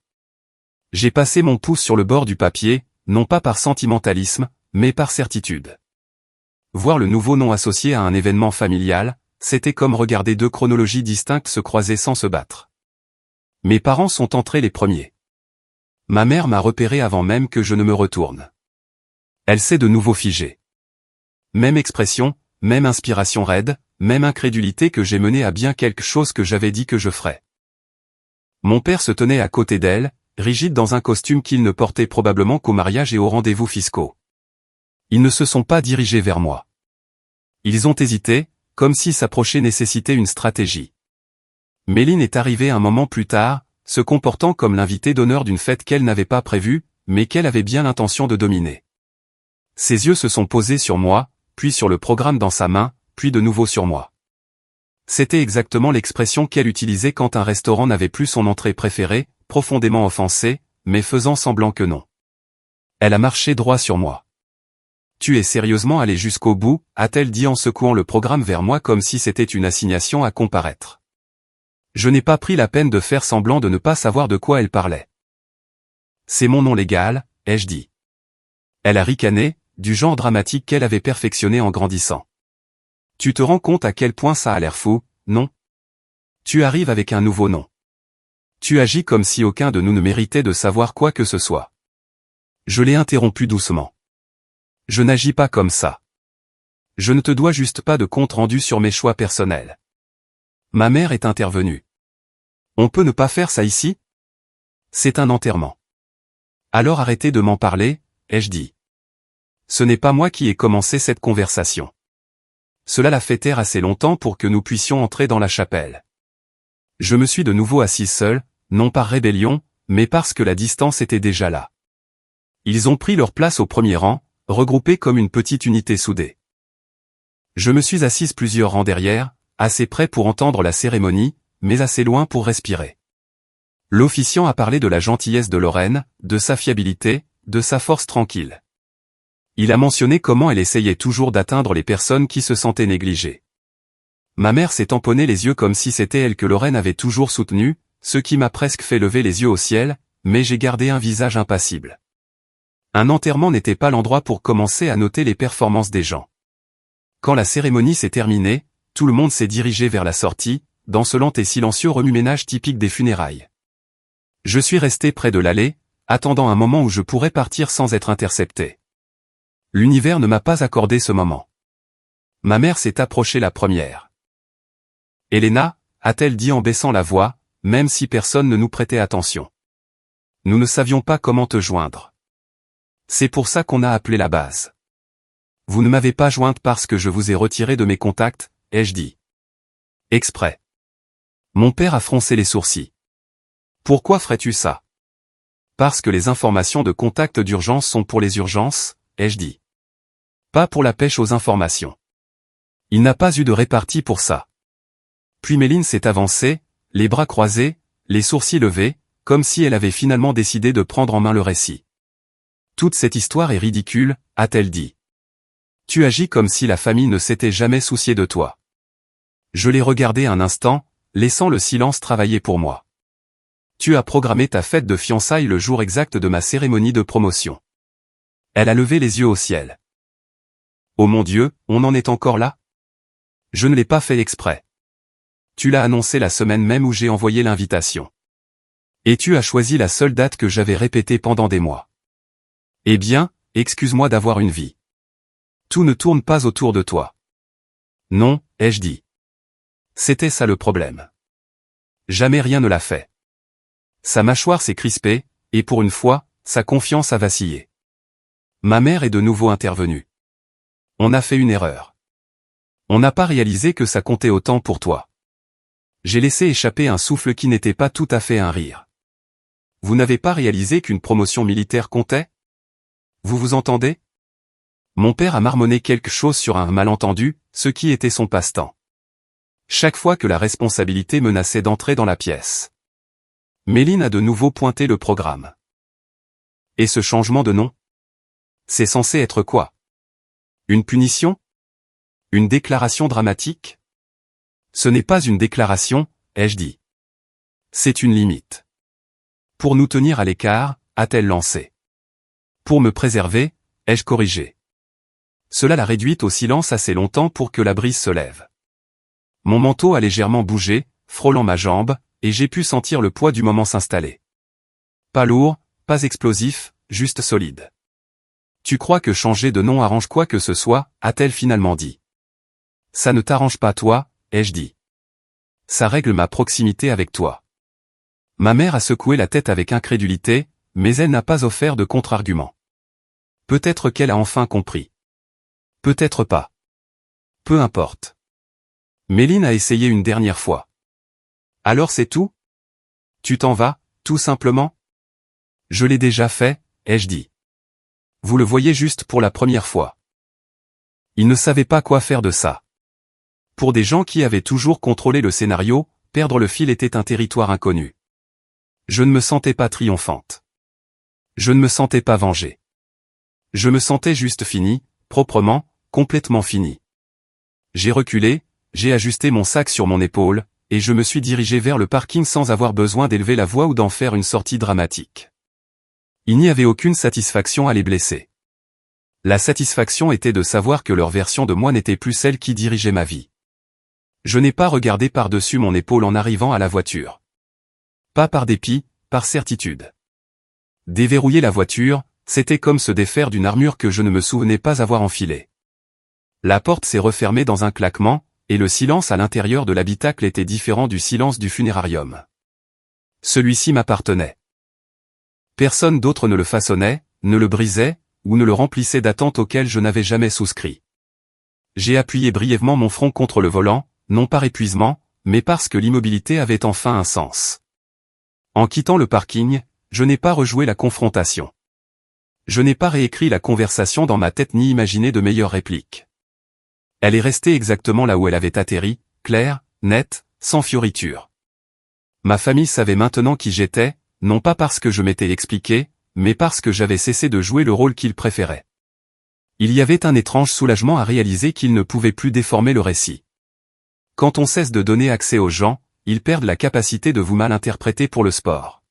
J'ai passé mon pouce sur le bord du papier, non pas par sentimentalisme, mais par certitude. Voir le nouveau nom associé à un événement familial, c'était comme regarder deux chronologies distinctes se croiser sans se battre. Mes parents sont entrés les premiers. Ma mère m'a repéré avant même que je ne me retourne. Elle s'est de nouveau figée. Même expression, même inspiration raide, même incrédulité que j'ai menée à bien quelque chose que j'avais dit que je ferais. Mon père se tenait à côté d'elle, rigide dans un costume qu'il ne portait probablement qu'au mariage et aux rendez-vous fiscaux. Ils ne se sont pas dirigés vers moi. Ils ont hésité, comme si s'approcher nécessitait une stratégie. Méline est arrivée un moment plus tard, se comportant comme l'invité d'honneur d'une fête qu'elle n'avait pas prévue, mais qu'elle avait bien l'intention de dominer. Ses yeux se sont posés sur moi, puis sur le programme dans sa main, puis de nouveau sur moi. C'était exactement l'expression qu'elle utilisait quand un restaurant n'avait plus son entrée préférée, profondément offensée, mais faisant semblant que non. Elle a marché droit sur moi. « Tu es sérieusement allé jusqu'au bout » a-t-elle dit en secouant le programme vers moi comme si c'était une assignation à comparaître. Je n'ai pas pris la peine de faire semblant de ne pas savoir de quoi elle parlait. C'est mon nom légal, ai-je dit. Elle a ricané, du genre dramatique qu'elle avait perfectionné en grandissant. Tu te rends compte à quel point ça a l'air fou, non? Tu arrives avec un nouveau nom. Tu agis comme si aucun de nous ne méritait de savoir quoi que ce soit. Je l'ai interrompu doucement. Je n'agis pas comme ça. Je ne te dois juste pas de compte rendu sur mes choix personnels. Ma mère est intervenue. On peut ne pas faire ça ici? C'est un enterrement. Alors arrêtez de m'en parler, ai-je dit. Ce n'est pas moi qui ai commencé cette conversation. Cela l'a fait taire assez longtemps pour que nous puissions entrer dans la chapelle. Je me suis de nouveau assis seul, non par rébellion, mais parce que la distance était déjà là. Ils ont pris leur place au premier rang, regroupés comme une petite unité soudée. Je me suis assise plusieurs rangs derrière, assez près pour entendre la cérémonie, mais assez loin pour respirer. L'officiant a parlé de la gentillesse de Lorraine, de sa fiabilité, de sa force tranquille. Il a mentionné comment elle essayait toujours d'atteindre les personnes qui se sentaient négligées. Ma mère s'est tamponnée les yeux comme si c'était elle que Lorraine avait toujours soutenue, ce qui m'a presque fait lever les yeux au ciel, mais j'ai gardé un visage impassible. Un enterrement n'était pas l'endroit pour commencer à noter les performances des gens. Quand la cérémonie s'est terminée, tout le monde s'est dirigé vers la sortie, dans ce lent et silencieux remue-ménage typique des funérailles. Je suis resté près de l'allée, attendant un moment où je pourrais partir sans être intercepté. L'univers ne m'a pas accordé ce moment. Ma mère s'est approchée la première. « Elena » a-t-elle dit en baissant la voix, même si personne ne nous prêtait attention. « Nous ne savions pas comment te joindre. C'est pour ça qu'on a appelé la base. Vous ne m'avez pas jointe parce que je vous ai retiré de mes contacts, ai-je dit. Exprès. » Mon père a froncé les sourcils. « Pourquoi ferais-tu ça? » Parce que les informations de contact d'urgence sont pour les urgences, ai-je dit. Pas pour la pêche aux informations. Il n'a pas eu de répartie pour ça. Puis Méline s'est avancée, les bras croisés, les sourcils levés, comme si elle avait finalement décidé de prendre en main le récit. Toute cette histoire est ridicule, a-t-elle dit. Tu agis comme si la famille ne s'était jamais souciée de toi. Je l'ai regardé un instant, laissant le silence travailler pour moi. Tu as programmé ta fête de fiançailles le jour exact de ma cérémonie de promotion. Elle a levé les yeux au ciel. Oh mon Dieu, on en est encore là? Je ne l'ai pas fait exprès. Tu l'as annoncé la semaine même où j'ai envoyé l'invitation. Et tu as choisi la seule date que j'avais répétée pendant des mois. Eh bien, excuse-moi d'avoir une vie. Tout ne tourne pas autour de toi. Non, ai-je dit. C'était ça le problème. Jamais rien ne l'a fait. Sa mâchoire s'est crispée, et pour une fois, sa confiance a vacillé. Ma mère est de nouveau intervenue. On a fait une erreur. On n'a pas réalisé que ça comptait autant pour toi. J'ai laissé échapper un souffle qui n'était pas tout à fait un rire. Vous n'avez pas réalisé qu'une promotion militaire comptait? Vous vous entendez? Mon père a marmonné quelque chose sur un malentendu, ce qui était son passe-temps. Chaque fois que la responsabilité menaçait d'entrer dans la pièce. Méline a de nouveau pointé le programme. Et ce changement de nom? C'est censé être quoi? Une punition? Une déclaration dramatique? Ce n'est pas une déclaration, ai-je dit. C'est une limite. Pour nous tenir à l'écart, a-t-elle lancé. Pour me préserver, ai-je corrigé. Cela l'a réduite au silence assez longtemps pour que la brise se lève. Mon manteau a légèrement bougé, frôlant ma jambe, et j'ai pu sentir le poids du moment s'installer. Pas lourd, pas explosif, juste solide. Tu crois que changer de nom arrange quoi que ce soit, a-t-elle finalement dit. Ça ne t'arrange pas toi, ai-je dit. Ça règle ma proximité avec toi. Ma mère a secoué la tête avec incrédulité, mais elle n'a pas offert de contre-argument. Peut-être qu'elle a enfin compris. Peut-être pas. Peu importe. Méline a essayé une dernière fois. Alors c'est tout? Tu t'en vas, tout simplement? Je l'ai déjà fait, ai-je dit. Vous le voyez juste pour la première fois. Il ne savait pas quoi faire de ça. Pour des gens qui avaient toujours contrôlé le scénario, perdre le fil était un territoire inconnu. Je ne me sentais pas triomphante. Je ne me sentais pas vengée. Je me sentais juste fini, proprement, complètement fini. J'ai reculé, j'ai ajusté mon sac sur mon épaule, et je me suis dirigé vers le parking sans avoir besoin d'élever la voix ou d'en faire une sortie dramatique. Il n'y avait aucune satisfaction à les blesser. La satisfaction était de savoir que leur version de moi n'était plus celle qui dirigeait ma vie. Je n'ai pas regardé par-dessus mon épaule en arrivant à la voiture. Pas par dépit, par certitude. Déverrouiller la voiture, c'était comme se défaire d'une armure que je ne me souvenais pas avoir enfilée. La porte s'est refermée dans un claquement, et le silence à l'intérieur de l'habitacle était différent du silence du funérarium. Celui-ci m'appartenait. Personne d'autre ne le façonnait, ne le brisait, ou ne le remplissait d'attentes auxquelles je n'avais jamais souscrit. J'ai appuyé brièvement mon front contre le volant, non par épuisement, mais parce que l'immobilité avait enfin un sens. En quittant le parking, je n'ai pas rejoué la confrontation. Je n'ai pas réécrit la conversation dans ma tête ni imaginé de meilleures répliques. Elle est restée exactement là où elle avait atterri, claire, nette, sans fioriture. Ma famille savait maintenant qui j'étais, non pas parce que je m'étais expliqué, mais parce que j'avais cessé de jouer le rôle qu'ils préféraient. Il y avait un étrange soulagement à réaliser qu'ils ne pouvaient plus déformer le récit. Quand on cesse de donner accès aux gens, ils perdent la capacité de vous mal interpréter pour le sport.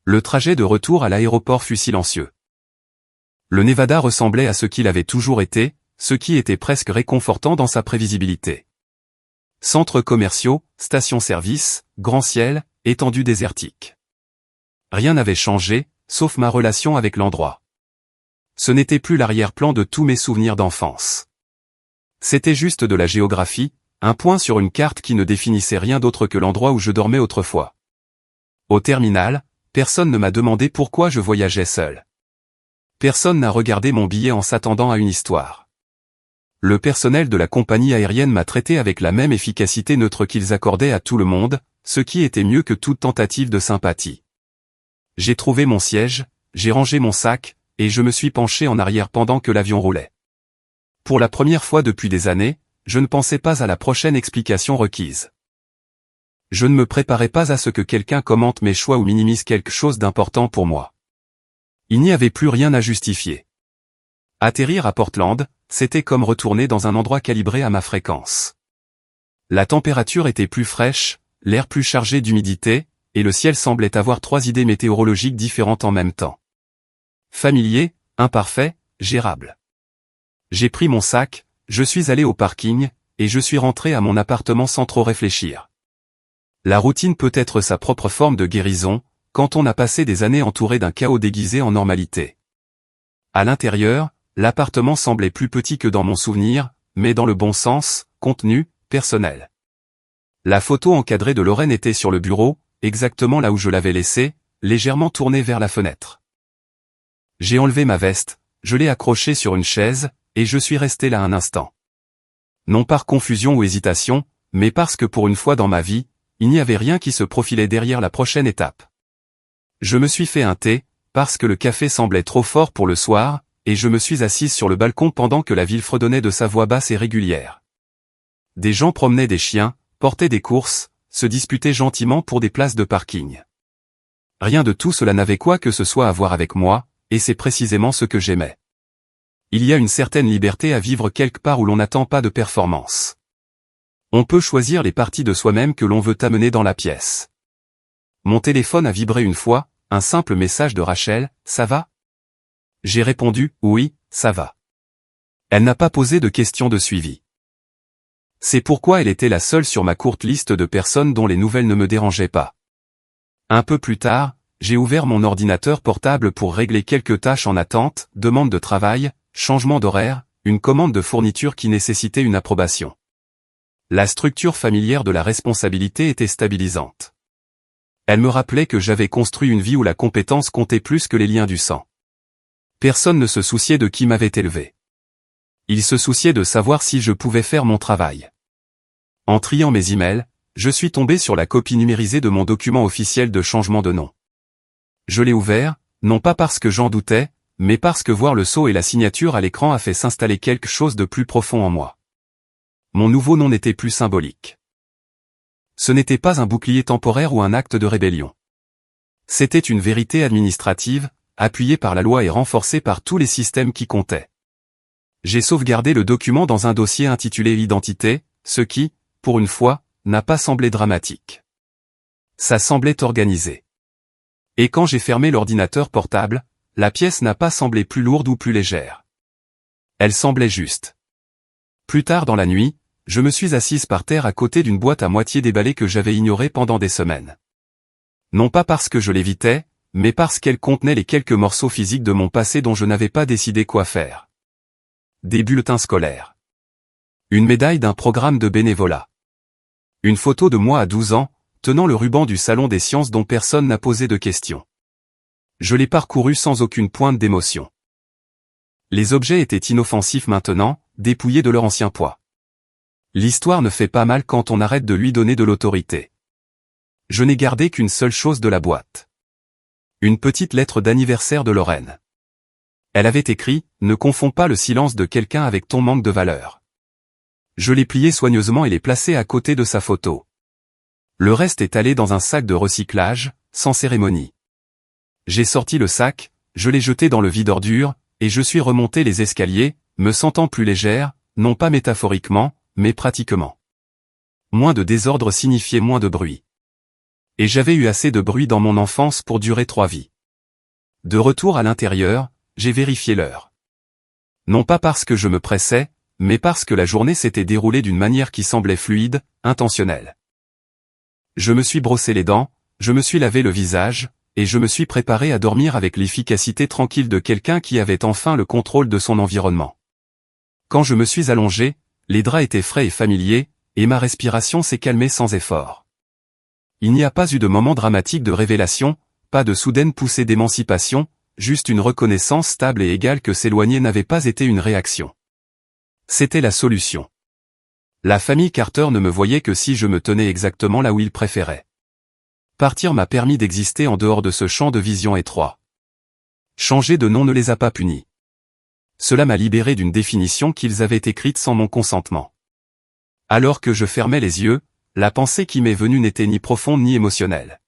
Le trajet de retour à l'aéroport fut silencieux. Le Nevada ressemblait à ce qu'il avait toujours été, ce qui était presque réconfortant dans sa prévisibilité. Centres commerciaux, stations-service, grand ciel, étendue désertique. Rien n'avait changé, sauf ma relation avec l'endroit. Ce n'était plus l'arrière-plan de tous mes souvenirs d'enfance. C'était juste de la géographie, un point sur une carte qui ne définissait rien d'autre que l'endroit où je dormais autrefois. Au terminal, personne ne m'a demandé pourquoi je voyageais seul. Personne n'a regardé mon billet en s'attendant à une histoire. Le personnel de la compagnie aérienne m'a traité avec la même efficacité neutre qu'ils accordaient à tout le monde, ce qui était mieux que toute tentative de sympathie. J'ai trouvé mon siège, j'ai rangé mon sac, et je me suis penché en arrière pendant que l'avion roulait. Pour la première fois depuis des années, je ne pensais pas à la prochaine explication requise. Je ne me préparais pas à ce que quelqu'un commente mes choix ou minimise quelque chose d'important pour moi. Il n'y avait plus rien à justifier. Atterrir à Portland, c'était comme retourner dans un endroit calibré à ma fréquence. La température était plus fraîche, l'air plus chargé d'humidité, et le ciel semblait avoir 3 idées météorologiques différentes en même temps. Familier, imparfait, gérable. J'ai pris mon sac, je suis allé au parking, et je suis rentré à mon appartement sans trop réfléchir. La routine peut être sa propre forme de guérison, quand on a passé des années entouré d'un chaos déguisé en normalité. À l'intérieur, l'appartement semblait plus petit que dans mon souvenir, mais dans le bon sens, contenu, personnel. La photo encadrée de Lorraine était sur le bureau, exactement là où je l'avais laissée, légèrement tournée vers la fenêtre. J'ai enlevé ma veste, je l'ai accrochée sur une chaise, et je suis resté là un instant. Non par confusion ou hésitation, mais parce que pour une fois dans ma vie, il n'y avait rien qui se profilait derrière la prochaine étape. Je me suis fait un thé, parce que le café semblait trop fort pour le soir, et je me suis assise sur le balcon pendant que la ville fredonnait de sa voix basse et régulière. Des gens promenaient des chiens, portaient des courses, se disputaient gentiment pour des places de parking. Rien de tout cela n'avait quoi que ce soit à voir avec moi, et c'est précisément ce que j'aimais. Il y a une certaine liberté à vivre quelque part où l'on n'attend pas de performance. On peut choisir les parties de soi-même que l'on veut amener dans la pièce. Mon téléphone a vibré une fois, un simple message de Rachel, « Ça va ?» J'ai répondu, « Oui, ça va. » Elle n'a pas posé de questions de suivi. C'est pourquoi elle était la seule sur ma courte liste de personnes dont les nouvelles ne me dérangeaient pas. Un peu plus tard, j'ai ouvert mon ordinateur portable pour régler quelques tâches en attente, demande de travail, changement d'horaire, une commande de fourniture qui nécessitait une approbation. La structure familière de la responsabilité était stabilisante. Elle me rappelait que j'avais construit une vie où la compétence comptait plus que les liens du sang. Personne ne se souciait de qui m'avait élevé. Il se souciait de savoir si je pouvais faire mon travail. En triant mes emails, je suis tombé sur la copie numérisée de mon document officiel de changement de nom. Je l'ai ouvert, non pas parce que j'en doutais, mais parce que voir le sceau et la signature à l'écran a fait s'installer quelque chose de plus profond en moi. Mon nouveau nom n'était plus symbolique. Ce n'était pas un bouclier temporaire ou un acte de rébellion. C'était une vérité administrative, appuyée par la loi et renforcée par tous les systèmes qui comptaient. J'ai sauvegardé le document dans un dossier intitulé Identité, ce qui, pour une fois, n'a pas semblé dramatique. Ça semblait organisé. Et quand j'ai fermé l'ordinateur portable, la pièce n'a pas semblé plus lourde ou plus légère. Elle semblait juste. Plus tard dans la nuit, je me suis assise par terre à côté d'une boîte à moitié déballée que j'avais ignorée pendant des semaines. Non pas parce que je l'évitais, mais parce qu'elle contenait les quelques morceaux physiques de mon passé dont je n'avais pas décidé quoi faire. Des bulletins scolaires. Une médaille d'un programme de bénévolat. Une photo de moi à 12 ans, tenant le ruban du salon des sciences dont personne n'a posé de questions. Je l'ai parcouru sans aucune pointe d'émotion. Les objets étaient inoffensifs maintenant, dépouillés de leur ancien poids. L'histoire ne fait pas mal quand on arrête de lui donner de l'autorité. Je n'ai gardé qu'une seule chose de la boîte. Une petite lettre d'anniversaire de Lorraine. Elle avait écrit « Ne confonds pas le silence de quelqu'un avec ton manque de valeur ». Je l'ai pliée soigneusement et l'ai placée à côté de sa photo. Le reste est allé dans un sac de recyclage, sans cérémonie. J'ai sorti le sac, je l'ai jeté dans le vide-ordures, et je suis remonté les escaliers, me sentant plus légère, non pas métaphoriquement, mais pratiquement. Moins de désordre signifiait moins de bruit. Et j'avais eu assez de bruit dans mon enfance pour durer 3 vies. De retour à l'intérieur, j'ai vérifié l'heure. Non pas parce que je me pressais, mais parce que la journée s'était déroulée d'une manière qui semblait fluide, intentionnelle. Je me suis brossé les dents, je me suis lavé le visage, et je me suis préparé à dormir avec l'efficacité tranquille de quelqu'un qui avait enfin le contrôle de son environnement. Quand je me suis allongé, les draps étaient frais et familiers, et ma respiration s'est calmée sans effort. Il n'y a pas eu de moment dramatique de révélation, pas de soudaine poussée d'émancipation, juste une reconnaissance stable et égale que s'éloigner n'avait pas été une réaction. C'était la solution. La famille Carter ne me voyait que si je me tenais exactement là où ils préféraient. Partir m'a permis d'exister en dehors de ce champ de vision étroit. Changer de nom ne les a pas punis. Cela m'a libéré d'une définition qu'ils avaient écrite sans mon consentement. Alors que je fermais les yeux, la pensée qui m'est venue n'était ni profonde ni émotionnelle.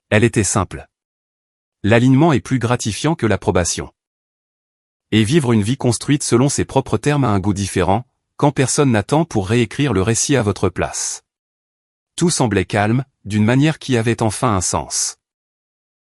Elle était simple. L'alignement est plus gratifiant que l'approbation. Et vivre une vie construite selon ses propres termes a un goût différent, quand personne n'attend pour réécrire le récit à votre place. Tout semblait calme, d'une manière qui avait enfin un sens.